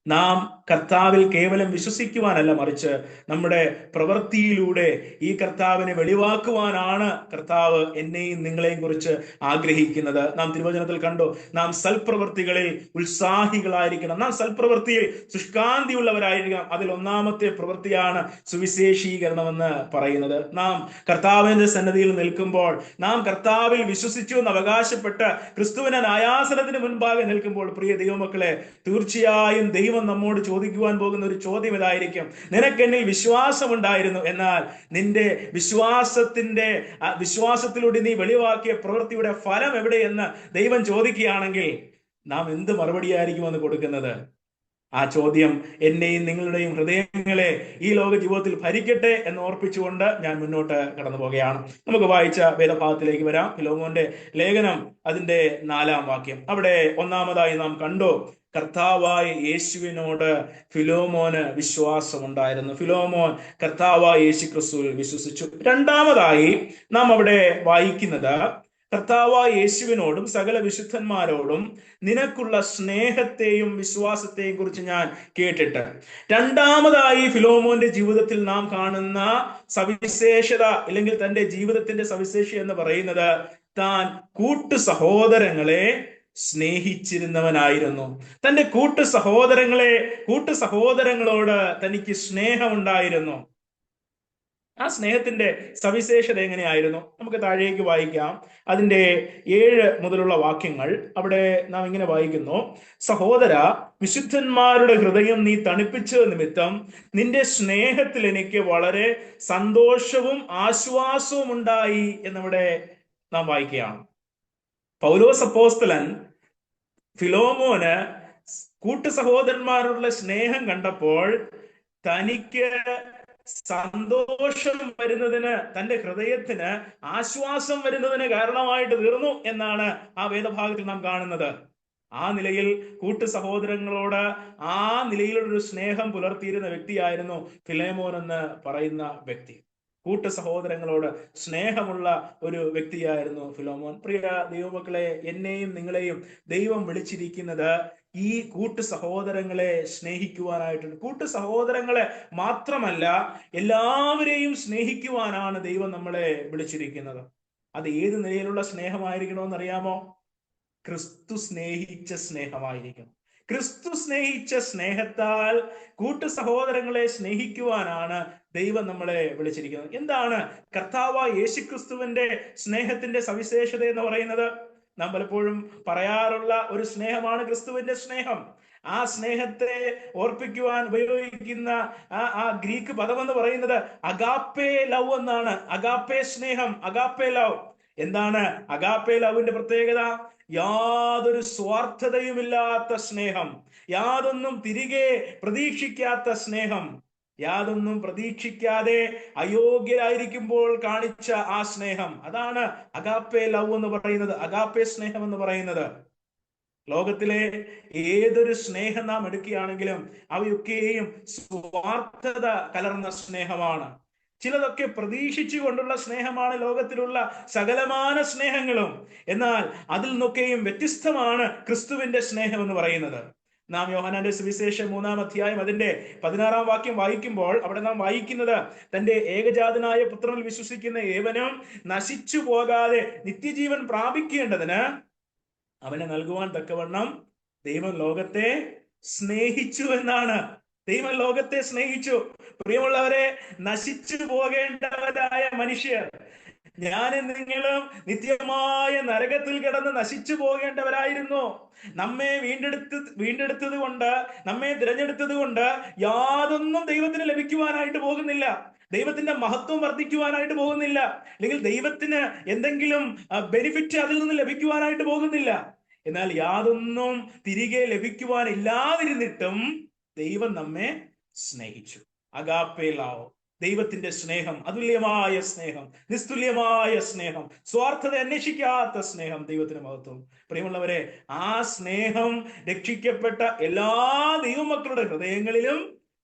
നാം കർത്താവിൽ കേവലം വിശ്വസിക്കുവാനല്ല, മറിച്ച് നമ്മുടെ പ്രവൃത്തിയിലൂടെ ഈ കർത്താവിനെ വെളിവാക്കുവാനാണ് കർത്താവ് എന്നെയും നിങ്ങളെയും കുറിച്ച് ആഗ്രഹിക്കുന്നത്. നാം തിരുവചനത്തിൽ കണ്ടു, നാം സൽപ്രവൃത്തികളിൽ ഉത്സാഹികളായിരിക്കണം, നാം സൽപ്രവൃത്തിയിൽ ശുഷ്കാന്തിയുള്ളവരായിരിക്കണം. അതിൽ ഒന്നാമത്തെ പ്രവൃത്തിയാണ് സുവിശേഷീകരണമെന്ന് പറയുന്നത്. നാം കർത്താവിന്റെ സന്നിധിയിൽ നിൽക്കുമ്പോൾ, നാം കർത്താവിൽ വിശ്വസിച്ചു എന്ന് അവകാശപ്പെട്ട് ക്രിസ്തുവിന്റെ ന്യായാസനത്തിന് മുൻപാകെ നിൽക്കുമ്പോൾ, പ്രിയ ദൈവമക്കളെ, തീർച്ചയായും ദൈവം നമ്മോട് ചോദിക്കുവാൻ പോകുന്ന ഒരു ചോദ്യം ഇതായിരിക്കും, നിനക്കെന്നിൽ വിശ്വാസമുണ്ടായിരുന്നു, എന്നാൽ നിന്റെ വിശ്വാസത്തിലൂടെ നീ വെളിവാക്കിയ പ്രവൃത്തിയുടെ ഫലം എവിടെയെന്ന് ദൈവം ചോദിക്കുകയാണെങ്കിൽ നാം എന്ത് മറുപടിയായിരിക്കും എന്ന് കൊടുക്കുന്നത്? ആ ചോദ്യം എന്നെയും നിങ്ങളുടെയും ഹൃദയങ്ങളെ ഈ ലോക ജീവിതത്തിൽ ഭരിക്കട്ടെ എന്ന് ഓർപ്പിച്ചുകൊണ്ട് ഞാൻ മുന്നോട്ട് കടന്നു പോകുകയാണ്. നമുക്ക് വായിച്ച വേദഭാഗത്തിലേക്ക് വരാം. ഫിലോമോന്റെ ലേഖനം അതിന്റെ 4-ാം വാക്യം. അവിടെ ഒന്നാമതായി നാം കണ്ടു, കർത്താവായ യേശുവിനോട് ഫിലോമോന് വിശ്വാസമുണ്ടായിരുന്നു. ഫിലോമോൻ കർത്താവായ യേശു ക്രിസ്തുവിൽ വിശ്വസിച്ചു. രണ്ടാമതായി നാം അവിടെ വായിക്കുന്നത്, കർത്താവായ യേശുവിനോടും സകല വിശുദ്ധന്മാരോടും നിനക്കുള്ള സ്നേഹത്തെയും വിശ്വാസത്തെയും കുറിച്ച് ഞാൻ കേട്ടിട്ട്. രണ്ടാമതായി ഫിലോമോന്റെ ജീവിതത്തിൽ നാം കാണുന്ന സവിശേഷത, അല്ലെങ്കിൽ തന്റെ ജീവിതത്തിന്റെ സവിശേഷത എന്ന് പറയുന്നത്, താൻ കൂട്ടു സഹോദരങ്ങളെ സ്നേഹിച്ചിരുന്നവനായിരുന്നു. തന്റെ കൂട്ടു സഹോദരങ്ങളോട് തനിക്ക് സ്നേഹമുണ്ടായിരുന്നു. ആ സ്നേഹത്തിന്റെ സവിശേഷത എങ്ങനെയായിരുന്നു? നമുക്ക് താഴേക്ക് വായിക്കാം. അതിന്റെ 7 മുതലുള്ള വാക്യങ്ങൾ. അവിടെ നാം ഇങ്ങനെ വായിക്കുന്നു: സഹോദര, വിശുദ്ധന്മാരുടെ ഹൃദയം നീ തണുപ്പിച്ചത് നിമിത്തം നിന്റെ സ്നേഹത്തിൽ എനിക്ക് വളരെ സന്തോഷവും ആശ്വാസവും ഉണ്ടായി എന്നിവിടെ നാം വായിക്കുകയാണ്. പൗലോസ് അപ്പോസ്തലൻ ഫിലോമോന് കൂട്ടു സഹോദരന്മാരോടുള്ള സ്നേഹം കണ്ടപ്പോൾ തനിക്ക് സന്തോഷം വരുന്നതിന്, തന്റെ ഹൃദയത്തിന് ആശ്വാസം വരുന്നതിന് കാരണമായിട്ട് തീർന്നു എന്നാണ് ആ വേദഭാഗത്തിൽ നാം കാണുന്നത്. ആ നിലയിൽ കൂട്ടു സഹോദരങ്ങളോട് ആ നിലയിലൊരു സ്നേഹം പുലർത്തിയിരുന്ന വ്യക്തിയായിരുന്നു ഫിലേമോൻ എന്ന് പറയുന്ന വ്യക്തി. കൂട്ടു സഹോദരങ്ങളോട് സ്നേഹമുള്ള ഒരു വ്യക്തിയായിരുന്നു ഫിലോമോൻ. പ്രിയ ദൈവമക്കളെ, എന്നെയും നിങ്ങളെയും ദൈവം വിളിച്ചിരിക്കുന്നത് ഈ കൂട്ടു സഹോദരങ്ങളെ സ്നേഹിക്കുവാനായിട്ടുണ്ട്. കൂട്ടു സഹോദരങ്ങളെ മാത്രമല്ല, എല്ലാവരെയും സ്നേഹിക്കുവാനാണ് ദൈവം നമ്മളെ വിളിച്ചിരിക്കുന്നത്. അത് ഏത് നിലയിലുള്ള സ്നേഹമായിരിക്കണമെന്ന് അറിയാമോ? ക്രിസ്തു സ്നേഹിച്ച സ്നേഹമായിരിക്കണം. ക്രിസ്തു സ്നേഹിച്ച സ്നേഹത്താൽ കൂട്ടു സഹോദരങ്ങളെ സ്നേഹിക്കുവാനാണ് ദൈവം നമ്മളെ വിളിച്ചിരിക്കുന്നത്. എന്താണ് കർത്താവായ യേശുക്രിസ്തുവിന്റെ സ്നേഹത്തിന്റെ സവിശേഷത എന്ന് പറയുന്നത്? നാം പലപ്പോഴും പറയാറുള്ള ഒരു സ്നേഹമാണ് ക്രിസ്തുവിന്റെ സ്നേഹം. ആ സ്നേഹത്തെ ഓർപ്പിക്കുവാൻ ഉപയോഗിക്കുന്ന ആ ഗ്രീക്ക് പദം എന്ന് പറയുന്നത് അഗാപ്പേ ലവ് എന്നാണ്. അഗാപ്പേ സ്നേഹം, അഗാപ്പേ ലവ്. എന്താണ് അഗാപ്പേ ലവിന്റെ പ്രത്യേകത? യാതൊരു സ്വാർത്ഥതയുമില്ലാത്ത സ്നേഹം, യാതൊന്നും തിരികെ പ്രതീക്ഷിക്കാത്ത സ്നേഹം, യാതൊന്നും പ്രതീക്ഷിക്കാതെ അയോഗ്യരായിരിക്കുമ്പോൾ കാണിച്ച ആ സ്നേഹം, അതാണ് അഗാപ്പേ ലവ് എന്ന് പറയുന്നത്, അഗാപ്പേ സ്നേഹം എന്ന് പറയുന്നത്. ലോകത്തിലെ ഏതൊരു സ്നേഹം നാം എടുക്കുകയാണെങ്കിലും അവയൊക്കെയും സ്വാർത്ഥത കലർന്ന സ്നേഹമാണ്. ചിലതൊക്കെ പ്രതീക്ഷിച്ചു കൊണ്ടുള്ള സ്നേഹമാണ് ലോകത്തിലുള്ള സകലമാന സ്നേഹങ്ങളും. എന്നാൽ അതിൽ നിന്നൊക്കെയും വ്യത്യസ്തമാണ് ക്രിസ്തുവിന്റെ സ്നേഹം എന്ന് പറയുന്നത്. നാം യോഹന്നാന്റെ സുവിശേഷം 3-ാം അധ്യായം അതിന്റെ 16-ാം വാക്യം വായിക്കുമ്പോൾ അവിടെ നാം വായിക്കുന്നത്, തന്റെ ഏകജാതനായ പുത്രനിൽ വിശ്വസിക്കുന്ന ഏവനും നശിച്ചു പോകാതെ നിത്യജീവൻ പ്രാപിക്കേണ്ടതിന് അവനെ നൽകുവാൻ തക്കവണ്ണം ദൈവം ലോകത്തെ സ്നേഹിച്ചു എന്നാണ്. ദൈവം ലോകത്തെ സ്നേഹിച്ചു. പ്രിയമുള്ളവരെ, നശിച്ചു പോകേണ്ടവരായ മനുഷ്യർ, ഞാനും നിങ്ങളും നിത്യമായ നരകത്തിൽ കിടന്ന് നശിച്ചു പോകേണ്ടവരായിരുന്നു. നമ്മെ വീണ്ടെടുത്തത് കൊണ്ട്, നമ്മെ തിരഞ്ഞെടുത്തത് കൊണ്ട് യാതൊന്നും ദൈവത്തിന് ലഭിക്കുവാനായിട്ട് പോകുന്നില്ല. ദൈവത്തിന്റെ മഹത്വം വർദ്ധിക്കുവാനായിട്ട് പോകുന്നില്ല. അല്ലെങ്കിൽ ദൈവത്തിന് എന്തെങ്കിലും ബെനിഫിറ്റ് അതിൽ നിന്ന് ലഭിക്കുവാനായിട്ട് പോകുന്നില്ല. എന്നാൽ യാതൊന്നും തിരികെ ലഭിക്കുവാനില്ലാതിരുന്നിട്ടും ദൈവം നമ്മെ സ്നേഹിച്ചു. അഗാപ്പേ ലവ്, ദൈവത്തിന്റെ സ്നേഹം, അതുല്യമായ സ്നേഹം, നിസ്തുല്യമായ സ്നേഹം, സ്വാർത്ഥത അന്വേഷിക്കാത്ത സ്നേഹം, ദൈവത്തിന് മഹത്വം. പ്രിയമുള്ളവരെ, ആ സ്നേഹം രക്ഷിക്കപ്പെട്ട എല്ലാ ദൈവമക്കളുടെ ഹൃദയങ്ങളിലും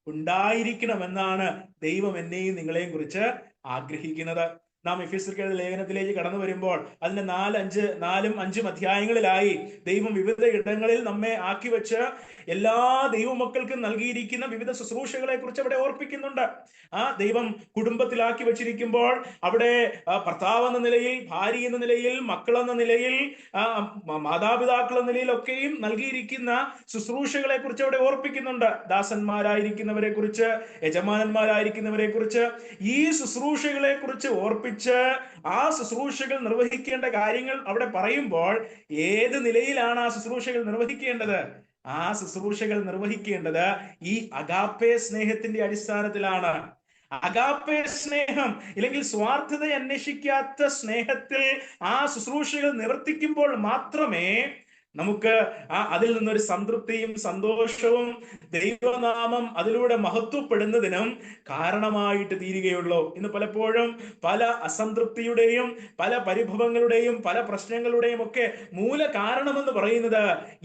ഉണ്ടായിരിക്കണമെന്നാണ് ദൈവം എന്നെയും നിങ്ങളെയും കുറിച്ച് ആഗ്രഹിക്കുന്നത്. നാം എഫെസ്യർക്കെഴുതിയ ലേഖനത്തിലേക്ക് കടന്നു വരുമ്പോൾ അതിന്റെ 4-5 അധ്യായങ്ങളിലായി ദൈവം വിവിധ ഇടങ്ങളിൽ നമ്മെ ആക്കി വെച്ച് എല്ലാ ദൈവമക്കൾക്കും നൽകിയിരിക്കുന്ന വിവിധ ശുശ്രൂഷകളെ കുറിച്ച് അവിടെ ഓർപ്പിക്കുന്നുണ്ട്. ആ ദൈവം കുടുംബത്തിലാക്കി വെച്ചിരിക്കുമ്പോൾ അവിടെ ഭർത്താവ് എന്ന നിലയിൽ, ഭാര്യ എന്ന നിലയിൽ, മക്കൾ എന്ന നിലയിൽ, മാതാപിതാക്കൾ എന്ന നിലയിലൊക്കെയും നൽകിയിരിക്കുന്ന ശുശ്രൂഷകളെ കുറിച്ച് അവിടെ ഓർപ്പിക്കുന്നുണ്ട്. ദാസന്മാരായിരിക്കുന്നവരെ കുറിച്ച്, യജമാനന്മാരായിരിക്കുന്നവരെ കുറിച്ച്, ഈ ശുശ്രൂഷകളെ കുറിച്ച് ഓർപ്പിച്ച് ആ ശുശ്രൂഷകൾ നിർവഹിക്കേണ്ട കാര്യങ്ങൾ അവിടെ പറയുമ്പോൾ ഏത് നിലയിലാണ് ആ ശുശ്രൂഷകൾ നിർവഹിക്കേണ്ടത്? ആ ശുശ്രൂഷകൾ നിർവഹിക്കേണ്ടത് ഈ അഗാപ്പേ സ്നേഹത്തിന്റെ അടിസ്ഥാനത്തിലാണ്. അഗാപ്പേ സ്നേഹം, ഇല്ലെങ്കിൽ സ്വാർത്ഥത അന്വേഷിക്കാത്ത സ്നേഹത്തിൽ ആ ശുശ്രൂഷകൾ നിവർത്തിക്കുമ്പോൾ മാത്രമേ നമുക്ക് അതിൽ നിന്നൊരു സംതൃപ്തിയും സന്തോഷവും ദൈവനാമം അതിലൂടെ മഹത്വപ്പെടുന്നതിനും കാരണമായിട്ട് തീരുകയുള്ളൂ. ഇന്ന് പലപ്പോഴും പല അസംതൃപ്തിയുടെയും പല പരിഭവങ്ങളുടെയും പല പ്രശ്നങ്ങളുടെയും ഒക്കെ മൂല കാരണമെന്ന് പറയുന്നത്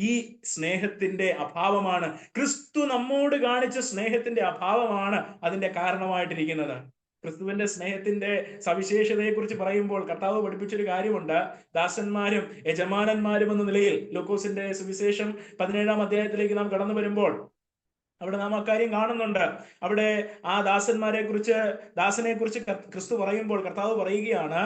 ഈ സ്നേഹത്തിന്റെ അഭാവമാണ്. ക്രിസ്തു നമ്മോട് കാണിച്ച സ്നേഹത്തിന്റെ അഭാവമാണ് അതിന്റെ കാരണമായിട്ടിരിക്കുന്നത്. ക്രിസ്തുവിന്റെ സ്നേഹത്തിന്റെ സവിശേഷതയെ കുറിച്ച് പറയുമ്പോൾ കർത്താവ് പഠിപ്പിച്ചൊരു കാര്യമുണ്ട്. ദാസന്മാരും യജമാനന്മാരും എന്ന നിലയിൽ ലൂക്കോസിന്റെ സുവിശേഷം 17-ാം അധ്യായത്തിലേക്ക് നാം കടന്നു വരുമ്പോൾ അവിടെ നാം അക്കാര്യം കാണുന്നുണ്ട്. അവിടെ ആ ദാസനെ കുറിച്ച് ക്രിസ്തു പറയുമ്പോൾ കർത്താവ് പറയുകയാണ്,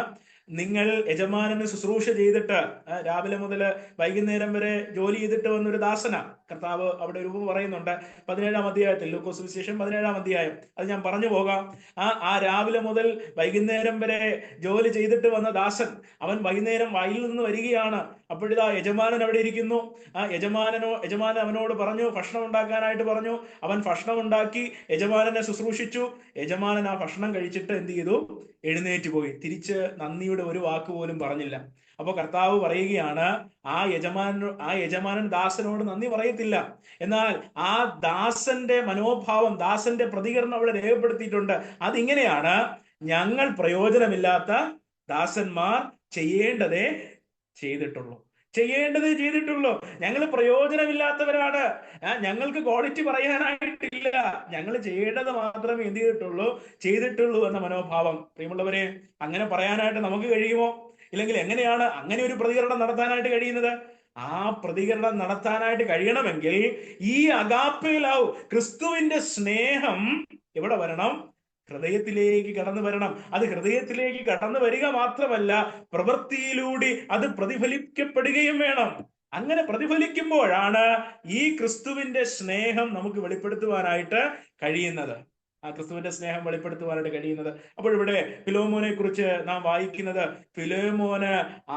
നിങ്ങൾ യജമാനന് ശുശ്രൂഷ ചെയ്തിട്ട് രാവിലെ മുതൽ വൈകുന്നേരം വരെ ജോലി ചെയ്തിട്ട് വന്നൊരു ദാസന കർത്താവ് അവിടെ ഒരു പറയുന്നുണ്ട് 17-ാം അധ്യായത്തിൽ, ലൂക്കോസ് സുവിശേഷം 17-ാം അധ്യായം. അത് ഞാൻ പറഞ്ഞു പോകാം. ആ രാവിലെ മുതൽ വൈകുന്നേരം വരെ ജോലി ചെയ്തിട്ട് വന്ന ദാസൻ, അവൻ വൈകുന്നേരം വയലിൽ നിന്ന് വരികയാണ്. അപ്പോഴിതാ യജമാനൻ അവിടെ ഇരിക്കുന്നു. യജമാനൻ അവനോട് പറഞ്ഞു, ഭക്ഷണം ഉണ്ടാക്കാനായിട്ട് പറഞ്ഞു. അവൻ ഭക്ഷണം ഉണ്ടാക്കി യജമാനനെ ശുശ്രൂഷിച്ചു. യജമാനൻ ആ ഭക്ഷണം കഴിച്ചിട്ട് എന്ത് ചെയ്തു? എഴുന്നേറ്റ് പോയി. തിരിച്ച് നന്ദിയുടെ ഒരു വാക്ക് പോലും പറഞ്ഞില്ല. അപ്പൊ കർത്താവ് പറയുകയാണ്, ആ യജമാനൻ ദാസനോട് നന്ദി പറയത്തില്ല. എന്നാൽ ആ ദാസന്റെ മനോഭാവം, ദാസന്റെ പ്രതികരണം അവിടെ രേഖപ്പെടുത്തിയിട്ടുണ്ട്. അതിങ്ങനെയാണ്: ഞങ്ങൾ പ്രയോജനമില്ലാത്ത ദാസന്മാർ ചെയ്യേണ്ടതേ ചെയ്തിട്ടുള്ളൂ. ഞങ്ങൾ പ്രയോജനമില്ലാത്തവരാണ്. ഞങ്ങൾക്ക് ക്വാളിറ്റി പറയാനായിട്ടില്ല. ഞങ്ങൾ ചെയ്യേണ്ടത് മാത്രമേ എന്ത് ചെയ്തിട്ടുള്ളൂ എന്ന മനോഭാവം. പ്രിയമുള്ളവരെ, അങ്ങനെ പറയാനായിട്ട് നമുക്ക് കഴിയുമോ? ഇല്ലെങ്കിൽ എങ്ങനെയാണ് അങ്ങനെ ഒരു പ്രതികരണം നടത്താനായിട്ട് കഴിയുന്നത്? ആ പ്രതികരണം നടത്താനായിട്ട് കഴിയണമെങ്കിൽ ഈ അഗാപ്പേലാവ്, ക്രിസ്തുവിന്റെ സ്നേഹം എവിടെ വരണം? ഹൃദയത്തിലേക്ക് കടന്നു വരണം. അത് ഹൃദയത്തിലേക്ക് കടന്നു വരിക മാത്രമല്ല, പ്രവൃത്തിയിലൂടെ അത് പ്രതിഫലിക്കപ്പെടുകയും വേണം. അങ്ങനെ പ്രതിഫലിക്കുമ്പോഴാണ് ഈ ക്രിസ്തുവിന്റെ സ്നേഹം നമുക്ക് വെളിപ്പെടുത്തുവാനായിട്ട് കഴിയുന്നത്. അപ്പോൾ ഇവിടെ ഫിലോമോനെ കുറിച്ച് നാം വായിക്കുന്നത്, ഫിലോമോന്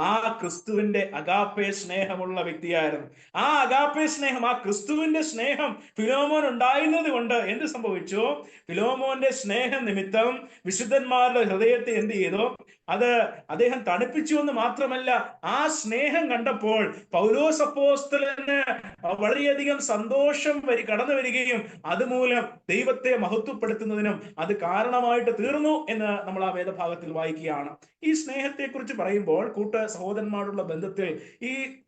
ആ ക്രിസ്തുവിന്റെ അഗാപ്പേ സ്നേഹമുള്ള വ്യക്തിയായിരുന്നു. ആ അഗാപ്പേ സ്നേഹം, ആ ക്രിസ്തുവിന്റെ സ്നേഹം ഫിലോമോൻ ഉണ്ടായിരുന്നത് കൊണ്ട് എന്ത് സംഭവിച്ചു? ഫിലോമോന്റെ സ്നേഹം നിമിത്തം വിശുദ്ധന്മാരുടെ ഹൃദയത്തെ എന്ത് ചെയ്തു? അത് അദ്ദേഹം തണുപ്പിച്ചു എന്ന് മാത്രമല്ല, ആ സ്നേഹം കണ്ടപ്പോൾ പൗലോസ് അപ്പോസ്തലന് വളരെയധികം സന്തോഷം കടന്നു വരികയും അതുമൂലം ദൈവത്തെ മഹത്വപ്പെടുത്തുന്നതിനും അത് കാരണമായിട്ട് തീർന്നു എന്ന് നമ്മൾ ആ വേദഭാഗത്തിൽ വായിക്കുകയാണ്. ഈ സ്നേഹത്തെ കുറിച്ച് പറയുമ്പോൾ സഹോദരന്മാരുള്ള ബന്ധത്തിൽ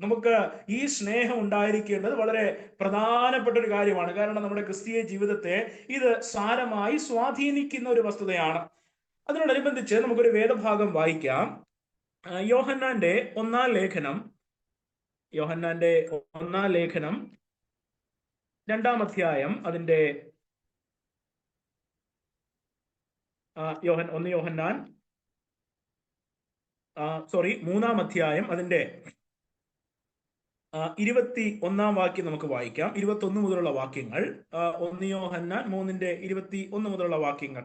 നമുക്ക് ഈ സ്നേഹം ഉണ്ടായിരിക്കേണ്ടത് വളരെ പ്രധാനപ്പെട്ട ഒരു കാര്യമാണ്. കാരണം നമ്മുടെ ക്രിസ്തീയ ജീവിതത്തെ ഇത് സാരമായി സ്വാധീനിക്കുന്ന ഒരു വസ്തുതയാണ്. അതിനോടനുബന്ധിച്ച് നമുക്കൊരു വേദഭാഗം വായിക്കാം. യോഹന്നാന്റെ ഒന്നാം ലേഖനം 2-ാം അധ്യായം, അതിന്റെ 3-ാം അധ്യായം, അതിന്റെ 21-ാം വാക്യം നമുക്ക് വായിക്കാം. 21 മുതലുള്ള വാക്യങ്ങൾ, 1 യോഹന്നാൻ 3:21 മുതലുള്ള വാക്യങ്ങൾ.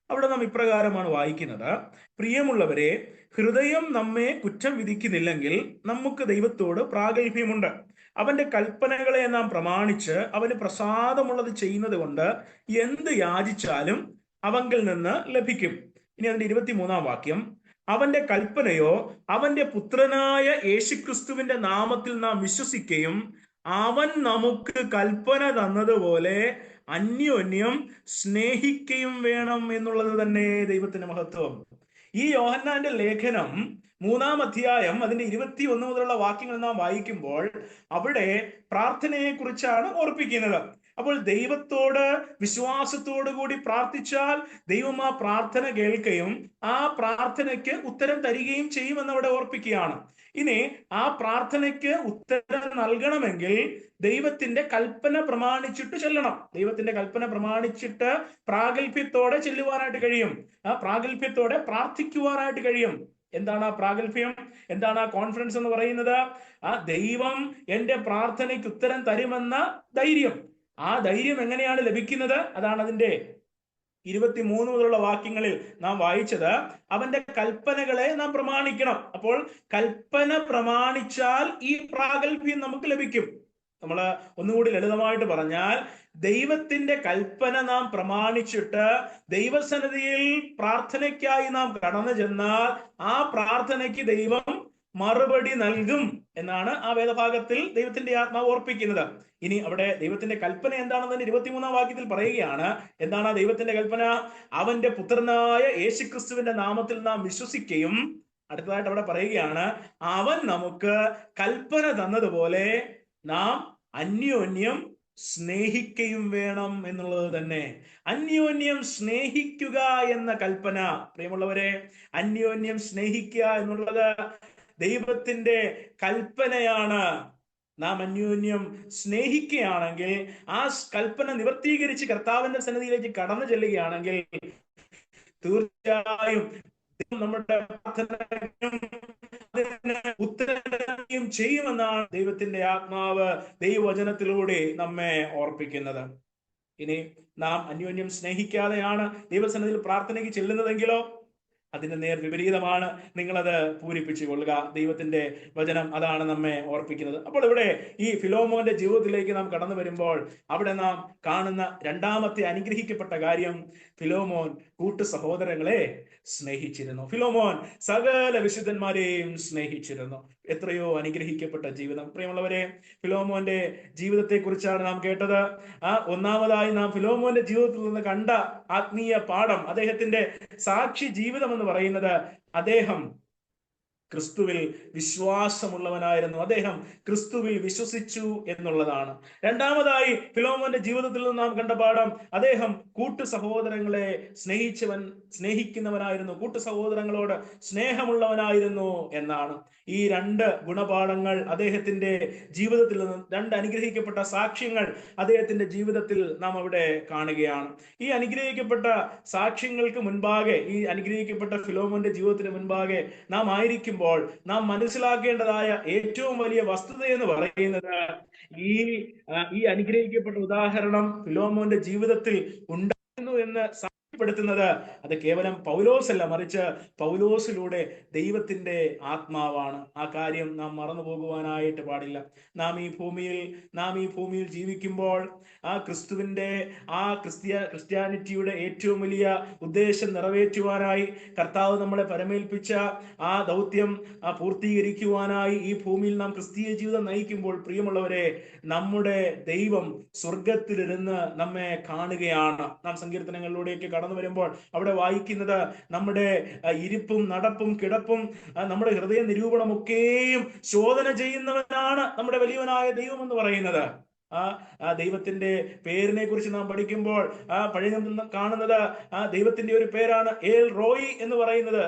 അവിടെ നാം ഇപ്രകാരമാണ് വായിക്കുന്നത്: പ്രിയമുള്ളവരെ, ഹൃദയം നമ്മെ കുറ്റം വിധിക്കുന്നില്ലെങ്കിൽ നമുക്ക് ദൈവത്തോട് പ്രാഗൽഭ്യമുണ്ട്. അവന്റെ കൽപ്പനകളെ നാം പ്രമാണിച്ച് അവന് പ്രസാദമുള്ളത് ചെയ്യുന്നത് കൊണ്ട് എന്ത് യാചിച്ചാലും അവങ്കിൽ നിന്ന് ലഭിക്കും. ഇനി അതിന്റെ 23-ാം വാക്യം: അവന്റെ കൽപ്പനയോ അവന്റെ പുത്രനായ യേശുക്രിസ്തുവിന്റെ നാമത്തിൽ നാം വിശ്വസിക്കുകയും അവൻ നമുക്ക് കൽപ്പന തന്നതുപോലെ അന്യോന്യം സ്നേഹിക്കുകയും വേണം എന്നുള്ളത് തന്നെ ദൈവത്തിന്റെ മഹത്വം. ഈ യോഹന്നാന്റെ ലേഖനം 3-ാം അധ്യായം അതിന്റെ 21 മുതലുള്ള വാക്യങ്ങൾ നാം വായിക്കുമ്പോൾ അവിടെ പ്രാർത്ഥനയെ കുറിച്ചാണ് ഓർപ്പിക്കുന്നത്. അപ്പോൾ ദൈവത്തോട് വിശ്വാസത്തോടു കൂടി പ്രാർത്ഥിച്ചാൽ ദൈവം ആ പ്രാർത്ഥന കേൾക്കുകയും ആ പ്രാർത്ഥനയ്ക്ക് ഉത്തരം തരികയും ചെയ്യുമെന്ന് അവിടെ ഓർപ്പിക്കുകയാണ്. ഇനി ആ പ്രാർത്ഥനയ്ക്ക് ഉത്തരം നൽകണമെങ്കിൽ ദൈവത്തിന്റെ കൽപ്പന പ്രമാണിച്ചിട്ട് ചെല്ലണം. ദൈവത്തിന്റെ കൽപ്പന പ്രമാണിച്ചിട്ട് പ്രാഗൽഭ്യത്തോടെ ചെല്ലുവാനായിട്ട് കഴിയും. ആ പ്രാഗൽഭ്യത്തോടെ പ്രാർത്ഥിക്കുവാനായിട്ട് കഴിയും. എന്താണ് ആ പ്രാഗൽഭ്യം? എന്താണ് ആ കോൺഫിഡൻസ് എന്ന് പറയുന്നത്? ആ ദൈവം എന്റെ പ്രാർത്ഥനയ്ക്ക് ഉത്തരം തരുമെന്ന ധൈര്യം. ആ ധൈര്യം എങ്ങനെയാണ് ലഭിക്കുന്നത്? അതാണ് അതിന്റെ 23 മുതലുള്ള വാക്യങ്ങളിൽ നാം വായിച്ചത്. അവന്റെ കൽപ്പനകളെ നാം പ്രമാണിക്കണം. അപ്പോൾ കൽപ്പന പ്രമാണിച്ചാൽ ഈ പ്രാഗൽഭ്യം നമുക്ക് ലഭിക്കും. നമ്മൾ ഒന്നുകൂടി ലളിതമായിട്ട് പറഞ്ഞാൽ, ദൈവത്തിന്റെ കൽപ്പന നാം പ്രമാണിച്ചിട്ട് ദൈവസന്നിധിയിൽ പ്രാർത്ഥനയ്ക്കായി നാം കടന്നു ചെന്നാൽ ആ പ്രാർത്ഥനയ്ക്ക് ദൈവം മറുപടി നൽകും എന്നാണ് ആ വേദഭാഗത്തിൽ ദൈവത്തിന്റെ ആത്മാവ് ഓർപ്പിക്കുന്നത്. ഇനി അവിടെ ദൈവത്തിന്റെ കൽപ്പന എന്താണെന്ന് 23-ാം വാക്യത്തിൽ പറയുകയാണ്. എന്താണ് ആ ദൈവത്തിന്റെ കൽപ്പന? അവന്റെ പുത്രനായ യേശുക്രിസ്തുവിന്റെ നാമത്തിൽ നാം വിശ്വസിക്കുകയും, അടുത്തതായിട്ട് അവിടെ പറയുകയാണ്, അവൻ നമുക്ക് കൽപ്പന തന്നതുപോലെ നാം അന്യോന്യം സ്നേഹിക്കുകയും വേണം എന്നുള്ളത് തന്നെ. അന്യോന്യം സ്നേഹിക്കുക എന്ന കൽപ്പന, പ്രിയമുള്ളവരെ, അന്യോന്യം സ്നേഹിക്കുക എന്നുള്ളത് ദൈവത്തിന്റെ കൽപ്പനയാണ്. നാം അന്യോന്യം സ്നേഹിക്കുകയാണെങ്കിൽ, ആ കൽപ്പന നിവർത്തീകരിച്ച് കർത്താവിന്റെ സന്നിധിയിലേക്ക് കടന്നു ചെല്ലുകയാണെങ്കിൽ, തീർച്ചയായും നമ്മുടെ പ്രാർത്ഥനയ്ക്കും ഉത്തരം ചെയ്യുമെന്നാണ് ദൈവത്തിന്റെ ആത്മാവ് ദൈവവചനത്തിലൂടെ നമ്മെ ഓർപ്പിക്കുന്നത്. ഇനി നാം അന്യോന്യം സ്നേഹിക്കാതെയാണ് ദൈവസന്നിധിയിൽ പ്രാർത്ഥനയ്ക്ക് ചെല്ലുന്നതെങ്കിലോ, അതിന്റെ നേർ വിപരീതമാണ്. നിങ്ങളത് പൂരിപ്പിച്ചു കൊള്ളുക. ദൈവത്തിന്റെ വചനം അതാണ് നമ്മെ ഓർപ്പിക്കുന്നത്. അപ്പോൾ ഇവിടെ ഈ ഫിലോമോന്റെ ജീവിതത്തിലേക്ക് നാം കടന്നു വരുമ്പോൾ അവിടെ നാം കാണുന്ന രണ്ടാമത്തെ അനുഗ്രഹിക്കപ്പെട്ട കാര്യം, ഫിലോമോൻ കൂട്ടു സഹോദരങ്ങളെ സ്നേഹിച്ചിരുന്നു. ഫിലോമോൻ സകല വിശുദ്ധന്മാരെയും സ്നേഹിച്ചിരുന്നു. എത്രയോ അനുഗ്രഹിക്കപ്പെട്ട ജീവിതം. പ്രിയമുള്ളവരെ, ഫിലോമോന്റെ ജീവിതത്തെ കുറിച്ചാണ് നാം കേട്ടത്. ഒന്നാമതായി നാം ഫിലോമോന്റെ ജീവിതത്തിൽ നിന്ന് കണ്ട ആത്മീയ പാഠം, അദ്ദേഹത്തിന്റെ സാക്ഷി ജീവിതം എന്ന് പറയുന്നത്, അദ്ദേഹം ക്രിസ്തുവിൽ വിശ്വാസമുള്ളവനായിരുന്നു. അദ്ദേഹം ക്രിസ്തുവിൽ വിശ്വസിച്ചു എന്നുള്ളതാണ്. രണ്ടാമതായി ഫിലോമോന്റെ ജീവിതത്തിൽ നിന്ന് നാം കണ്ട പാഠം, അദ്ദേഹം കൂട്ടു സഹോദരങ്ങളെ സ്നേഹിക്കുന്നവനായിരുന്നു, കൂട്ടു സഹോദരങ്ങളോട് സ്നേഹമുള്ളവനായിരുന്നു എന്നാണ്. ഈ രണ്ട് ഗുണപാഠങ്ങൾ അദ്ദേഹത്തിന്റെ ജീവിതത്തിൽ നിന്ന്, രണ്ട് അനുഗ്രഹിക്കപ്പെട്ട സാക്ഷ്യങ്ങൾ അദ്ദേഹത്തിന്റെ ജീവിതത്തിൽ നാം അവിടെ കാണുകയാണ്. ഈ അനുഗ്രഹിക്കപ്പെട്ട സാക്ഷ്യങ്ങൾക്ക് മുൻപാകെ, ഈ അനുഗ്രഹിക്കപ്പെട്ട ഫിലോമോന്റെ ജീവിതത്തിന് മുൻപാകെ നാം ആയിരിക്കും നാം മനസ്സിലാക്കേണ്ടതായ ഏറ്റവും വലിയ വസ്തുത എന്ന് പറയുന്നത്, ഈ അനുഗ്രഹിക്കപ്പെട്ട ഉദാഹരണം ഫിലോമോന്റെ ജീവിതത്തിൽ ഉണ്ടായിരുന്നു എന്ന് സാക്ഷ്യപ്പെടുത്തുന്നത് അത് കേവലം പൗലോസല്ല, മറിച്ച് പൗലോസിലൂടെ ദൈവത്തിന്റെ ആത്മാവാണ്. ആ കാര്യം നാം മറന്നു പോകുവാനായിട്ട് പാടില്ല. നാം ഈ ഭൂമിയിൽ ജീവിക്കുമ്പോൾ ആ ക്രിസ്തുവിന്റെ, ആ ക്രിസ്ത്യാനിറ്റിയുടെ ഏറ്റവും വലിയ ഉദ്ദേശം നിറവേറ്റുവാനായി കർത്താവ് നമ്മളെ പരമേൽപ്പിച്ച ആ ദൗത്യം പൂർത്തീകരിക്കുവാനായി ഈ ഭൂമിയിൽ നാം ക്രിസ്തീയ ജീവിതം നയിക്കുമ്പോൾ, പ്രിയമുള്ളവരെ, നമ്മുടെ ദൈവം സ്വർഗത്തിലിരുന്ന് നമ്മെ കാണുകയാണ്. നാം സങ്കീർത്തനങ്ങളിലൂടെയൊക്കെ കടന്നു വരുമ്പോൾ അവിടെ വായിക്കുന്നത്, നമ്മുടെ ഇരിപ്പും നടപ്പും കിടപ്പും നമ്മുടെ ഹൃദയ നിരൂപണമൊക്കെയും ശോധന ചെയ്യുന്നവനാണ് നമ്മുടെ വലിയവനായ ദൈവം എന്ന് പറയുന്നത്. ആ ദൈവത്തിന്റെ പേരിനെ കുറിച്ച് നാം പഠിക്കുമ്പോൾ പഴയ കാണുന്നത് ദൈവത്തിന്റെ ഒരു പേരാണ് ഏൽ റോയി എന്ന് പറയുന്നത്.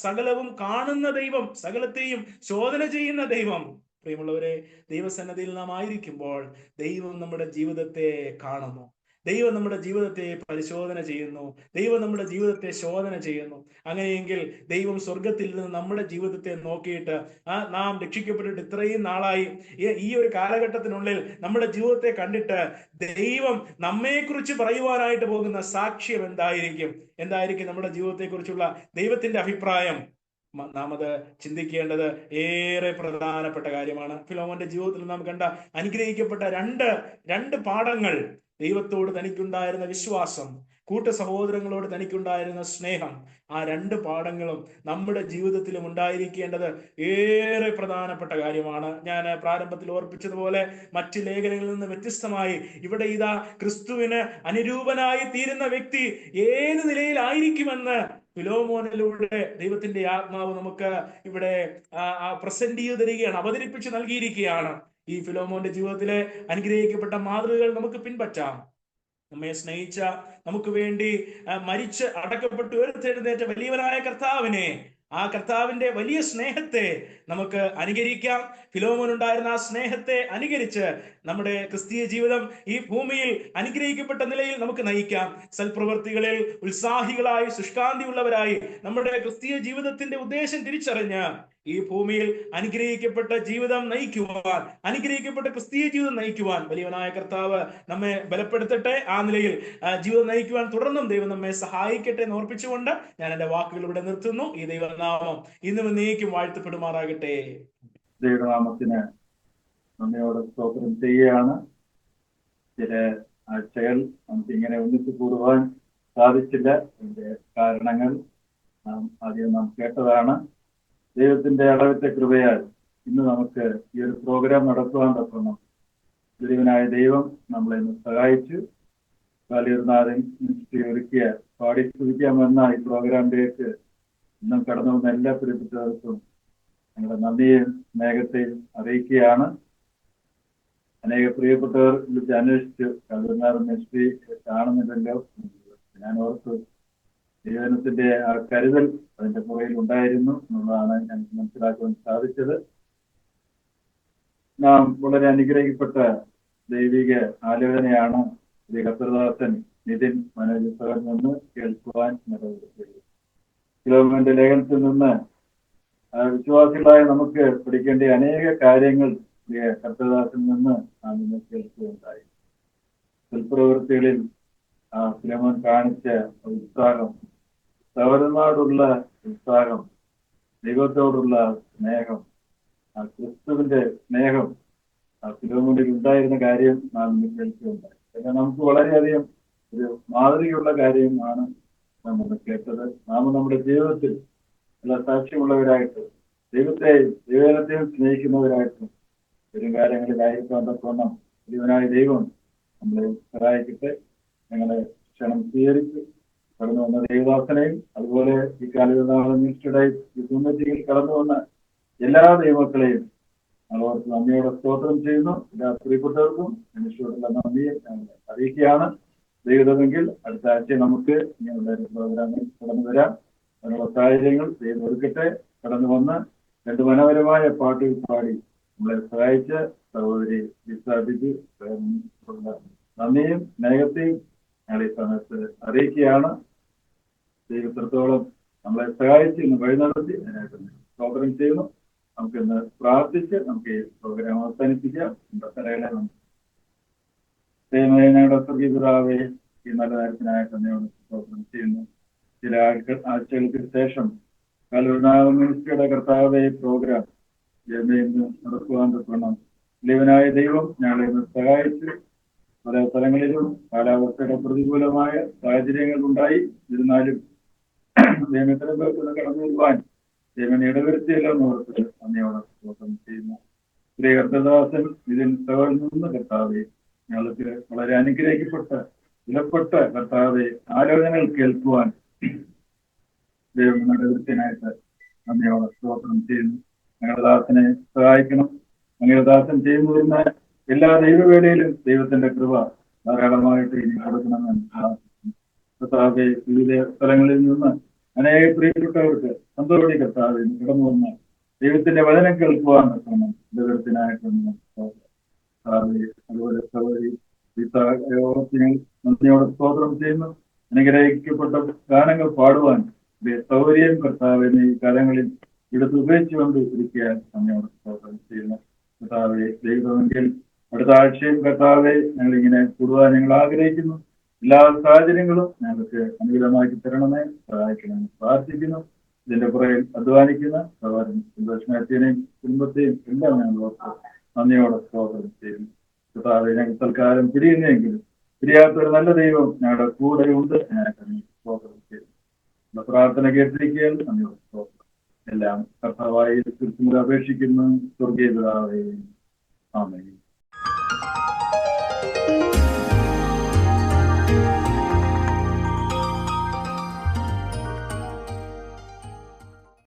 സകലവും കാണുന്ന ദൈവം, സകലത്തെയും ശോധന ചെയ്യുന്ന ദൈവം. പ്രിയമുള്ളവരെ, ദൈവസന്നിധിയിൽ നാം ആയിരിക്കുമ്പോൾ ദൈവം നമ്മുടെ ജീവിതത്തെ കാണുന്നു, ദൈവം നമ്മുടെ ജീവിതത്തെ പരിശോധന ചെയ്യുന്നു, ദൈവം നമ്മുടെ ജീവിതത്തെ ശോധന ചെയ്യുന്നു. അങ്ങനെയെങ്കിൽ ദൈവം സ്വർഗത്തിൽ നിന്ന് നമ്മുടെ ജീവിതത്തെ നോക്കിയിട്ട്, നാം രക്ഷിക്കപ്പെട്ടിട്ട് ഇത്രയും നാളായി ഈ ഒരു കാലഘട്ടത്തിനുള്ളിൽ നമ്മുടെ ജീവിതത്തെ കണ്ടിട്ട് ദൈവം നമ്മെക്കുറിച്ച് പറയുവാനായിട്ട് പോകുന്ന സാക്ഷ്യം എന്തായിരിക്കും നമ്മുടെ ജീവിതത്തെ കുറിച്ചുള്ള ദൈവത്തിന്റെ അഭിപ്രായം? നാം അത് ചിന്തിക്കേണ്ടത് ഏറെ പ്രധാനപ്പെട്ട കാര്യമാണ്. ഫിലോമോന്റെ ജീവിതത്തിൽ നാം കണ്ട അനുഗ്രഹിക്കപ്പെട്ട രണ്ട് പാഠങ്ങൾ, ദൈവത്തോട് തനിക്കുണ്ടായിരുന്ന വിശ്വാസം, കൂട്ട സഹോദരങ്ങളോട് തനിക്കുണ്ടായിരുന്ന സ്നേഹം, ആ രണ്ട് പാഠങ്ങളും നമ്മുടെ ജീവിതത്തിലും ഉണ്ടായിരിക്കേണ്ടത് ഏറെ പ്രധാനപ്പെട്ട കാര്യമാണ്. ഞാൻ പ്രാരംഭത്തിൽ ഓർപ്പിച്ചതുപോലെ മറ്റ് ലേഖനങ്ങളിൽ നിന്ന് വ്യത്യസ്തമായി ഇവിടെ ഇതാ ക്രിസ്തുവിന് അനുരൂപനായി തീരുന്ന വ്യക്തി ഏത് നിലയിലായിരിക്കുമെന്ന് ഫിലോമോനിലൂടെ ദൈവത്തിന്റെ ആത്മാവ് നമുക്ക് ഇവിടെ പ്രസന്റ് ചെയ്തു തരികയാണ്, അവതരിപ്പിച്ച് നൽകിയിരിക്കുകയാണ്. ഈ ഫിലോമോന്റെ ജീവിതത്തിലെ അനുഗ്രഹിക്കപ്പെട്ട മാതൃകകൾ നമുക്ക് പിൻപറ്റാം. നമ്മെ സ്നേഹിച്ച, നമുക്ക് വേണ്ടി മരിച്ച് അടക്കപ്പെട്ടു ഉയർത്തെഴുന്നേറ്റ വലിയവനായ കർത്താവിനെ, ആ കർത്താവിന്റെ വലിയ സ്നേഹത്തെ നമുക്ക് അനുകരിക്കാം. ഫിലോമോനുണ്ടായിരുന്ന ആ സ്നേഹത്തെ അനുകരിച്ച് നമ്മുടെ ക്രിസ്തീയ ജീവിതം ഈ ഭൂമിയിൽ അനുഗ്രഹിക്കപ്പെട്ട നിലയിൽ നമുക്ക് നയിക്കാം. സൽപ്രവൃത്തികളിൽ ഉത്സാഹികളായി, ശുഷ്കാന്തിയുള്ളവരായി നമ്മുടെ ക്രിസ്തീയ ജീവിതത്തിന്റെ ഉദ്ദേശം തിരിച്ചറിഞ്ഞ് ഈ ഭൂമിയിൽ അനുഗ്രഹിക്കപ്പെട്ട ജീവിതം നയിക്കുവാൻ, അനുഗ്രഹിക്കപ്പെട്ട ക്രിസ്തീയ ജീവിതം നയിക്കുവാൻ വലിയവനായ കർത്താവ് നമ്മെ ബലപ്പെടുത്തട്ടെ. ആ നിലയിൽ ജീവിതം നയിക്കുവാൻ തുടർന്നും ദൈവം നമ്മെ സഹായിക്കട്ടെ എന്ന് ഓർപ്പിച്ചുകൊണ്ട് ഞാൻ എന്റെ വാക്കുകൾ ഇവിടെ നിർത്തുന്നു. ഈ ദൈവനാമം ഇന്നും എന്നേക്കും വാഴ്ത്തപ്പെടുമാറാകട്ടെ. ദൈവനാമത്തിന് നമ്മയോട് സ്തോത്രം ചെയ്യുകയാണ്. ചില ആഴ്ചകൾ നമുക്ക് ഇങ്ങനെ ഒന്നിച്ചു കൂടുവാൻ സാധിച്ചില്ല. അതിന്റെ കാരണങ്ങൾ നാം കേട്ടതാണ്. ദൈവത്തിന്റെ അളവത്തെ കൃപയാൽ ഇന്ന് നമുക്ക് ഈ ഒരു പ്രോഗ്രാം നടത്തുവാൻ തക്കണം ദൈവനായ ദൈവം നമ്മളെ ഇന്ന് സഹായിച്ചു. കാലിയൂർനാഥൻ മിനിസ്ട്രി ഒരുക്കിയ പാടി സ്തുതിക്കാമെന്ന ഈ പ്രോഗ്രാമിലേക്ക് ഇന്നും കടന്നു വന്ന എല്ലാ പ്രിയപ്പെട്ടവർക്കും ഞങ്ങളുടെ നന്ദിയും സ്നേഹത്തെയും അറിയിക്കുകയാണ്. അനേക പ്രിയപ്പെട്ടവർ വിളിച്ച് അന്വേഷിച്ചു കല്ലൂർനാഥൻ മിനിസ്ട്രി കാണുന്നില്ലല്ലോ. ഞാൻ ഓർത്തു ദൈവത്തിന്റെ ആ കരുതൽ അതിന്റെ പുറകിൽ ഉണ്ടായിരുന്നു എന്നുള്ളതാണ് ഞങ്ങൾക്ക് മനസ്സിലാക്കുവാൻ സാധിച്ചത്. നാം വളരെ അനുഗ്രഹിക്കപ്പെട്ട ദൈവിക ആലോചനയാണ് ശ്രീ കർത്തൃദാസൻ നിതിൻ മനോജ് സാറിൽ നിന്ന് കേൾക്കുവാൻ നിലവിലുള്ളത്. കിലോമീറ്റർ ലേഖനത്തിൽ നിന്ന് വിശ്വാസികളായ നമുക്ക് പഠിക്കേണ്ട അനേക കാര്യങ്ങൾ കർത്തൃദാസിൽ നിന്ന് നാം ഇന്ന് കേൾക്കുകയുണ്ടായി. സൽപ്രവൃത്തികളിൽ ഫിലോമോൻ കാണിച്ച ഉത്സാഹം, സൗരനാടുള്ള ഉത്സാഹം, ദൈവത്തോടുള്ള സ്നേഹം, ക്രിസ്തുവിന്റെ സ്നേഹം ഫിലോമോനിൽ ഉണ്ടായിരുന്ന കാര്യം നാം ഇന്ന് കേൾക്കുകയുണ്ടായി. എന്നാൽ നമുക്ക് വളരെയധികം ഒരു മാതൃകയുള്ള കാര്യമാണ് നാം ഇന്ന് കേട്ടത്. നാം നമ്മുടെ ജീവിതത്തിൽ നല്ല സാക്ഷ്യമുള്ളവരായിട്ട് ദൈവത്തെയും ദൈവജനത്തെയും സ്നേഹിക്കുന്നവരായിട്ടും വരും കാര്യങ്ങളിലായിരിക്കാൻ തക്കവണ്ണം ജീവനായ ദൈവം നമ്മളെ സഹായിക്കട്ടെ. ഞങ്ങളെ ക്ഷണം സ്വീകരിച്ച് കടന്നു വന്ന ദേവദാസനെയും അതുപോലെ ഈ കാലഘട്ടയുടെ ഈ കടന്നു വന്ന എല്ലാ ദൈവമക്കളെയും അവർക്ക് നന്ദിയോടെ സ്തോത്രം ചെയ്യുന്നു. എല്ലാ പ്രിയപ്പെട്ടവർക്കും മനുഷ്യരോടുള്ള നന്ദിയെ ഞങ്ങൾ അറിയിക്കുകയാണ്. ദൈവമെങ്കിൽ അടുത്ത ആഴ്ച നമുക്ക് ഇങ്ങനെയുള്ള പ്രോഗ്രാമിൽ കടന്നു വരാം. അതിനുള്ള സാഹചര്യങ്ങൾ ദൈവം ഒരുക്കട്ടെ. കടന്നു വന്ന് രണ്ട് മനോഹരമായ പാട്ടുകൾ പാടി നമ്മളെ സഹായിച്ച സഹോദരി വിസാബിജ് നന്ദിയും സ്നേഹത്തെയും ഞങ്ങൾ ഈ സമയത്ത് അറിയിക്കുകയാണ്. ദൈവത്രത്തോളം നമ്മളെ സഹായിച്ച് ഇന്ന് വഴി നടത്തി അതിനായിട്ട് സ്തോത്രം ചെയ്യുന്നു. നമുക്കിന്ന് പ്രാർത്ഥിച്ച് നമുക്ക് ഈ പ്രോഗ്രാം അവസാനിപ്പിക്കാം. ഞങ്ങളുടെ സ്വർഗീയപിതാവേ, ഈ നല്ല കാര്യത്തിനായിട്ട് എന്നോട് സ്തോത്രം ചെയ്യുന്നു. ചില ആഴ്ചകൾക്ക് ശേഷം കല്ലൂർനാഥൻ മിനിസ്ട്രിയുടെ കർത്താവേ പ്രോഗ്രാം നടക്കുവാൻ തക്കണം. ലീവനായ ദൈവം ഞങ്ങളെ ഇന്ന് സഹായിച്ച് പല സ്ഥലങ്ങളിലും കാലാവസ്ഥയുടെ പ്രതികൂലമായ സാഹചര്യങ്ങൾ ഉണ്ടായി. ഇരുന്നാലും ദൈവത്തിനും കടന്നു വരുവാൻ ദൈവം ഇടവരുത്തിയല്ലോ എന്നോർത്ത് അന്നയോടെ സ്തോത്രം ചെയ്യുന്നു. ശ്രീ കർത്തദാസൻ ഇതിൽ സഭയിൽ നിന്ന് കർത്താവെ ഞങ്ങൾക്ക് വളരെ അനുഗ്രഹിക്കപ്പെട്ട വിലപ്പെട്ട കർത്താവെ ആലോചനകൾ കേൾക്കുവാൻ ദൈവം ഇടവരുത്തിനായിട്ട് അന്നയോടെ സ്തോത്രം ചെയ്യുന്നു. ഞങ്ങളുടെ ദാസനെ സഹായിക്കണം. ഞങ്ങളുടെ ദാസൻ ചെയ്യുന്നു വരുന്ന എല്ലാ ദൈവവേളയിലും ദൈവത്തിന്റെ കൃപ ധാരാളമായിട്ട് ഇനി കൊടുക്കണമെന്ന് കർത്താവെ വിവിധ സ്ഥലങ്ങളിൽ നിന്ന് അനേക പ്രിയപ്പെട്ടവർക്ക് സന്തോഷി കർത്താവെ കടന്നു വന്ന് ദൈവത്തിന്റെ വചനം കേൾക്കുവാൻ പറ്റണം. ദൈവത്തിനായിട്ടൊന്ന് അതുപോലെ സഹോദരി നന്ദിയോടെ സ്തോത്രം ചെയ്യുന്നു. അനുഗ്രഹിക്കപ്പെട്ട ഗാനങ്ങൾ പാടുവാൻ സൗകര്യം കർത്താവിനെ ഈ കാലങ്ങളിൽ ഇടത്ത് ഉപയോഗിച്ചുകൊണ്ട് ഇരിക്കാൻ നന്ദിയോടെ സ്തോത്രം ചെയ്യുന്നു. കർത്താവെ ദൈവമെങ്കിൽ അടുത്ത ആഴ്ചയും കർത്താവെ ഞങ്ങളിങ്ങനെ കൂടുവാൻ ഞങ്ങൾ ആഗ്രഹിക്കുന്നു. എല്ലാ സാഹചര്യങ്ങളും ഞങ്ങൾക്ക് അനുകൂലമാക്കി തരണമേ, സഹായിക്കണമെന്ന് പ്രാർത്ഥിക്കുന്നു. ഇതിന്റെ പുറകിൽ അധ്വാനിക്കുന്ന സഹോദരൻ സന്തോഷമാറ്റിനെയും കുടുംബത്തെയും എല്ലാം ഞങ്ങൾ നന്ദിയോടെ സ്തോത്രം ചെയ്യുന്നു. കർത്താവെ ഞങ്ങൾ തൽക്കാലം പിരിയുന്നെങ്കിലും പിരിയാത്തൊരു നല്ല ദൈവം ഞങ്ങളുടെ കൂടെ ഉണ്ട്. സ്തോത്രം ചെയ്യുന്നു. പ്രാർത്ഥന കേട്ടിരിക്കുകയാണ്. നന്ദിയോടെ സ്തോത്രം. എല്ലാം കർത്താവായി അപേക്ഷിക്കുന്നു. സ്വർഗീയ പിതാവേ, ആമേൻ.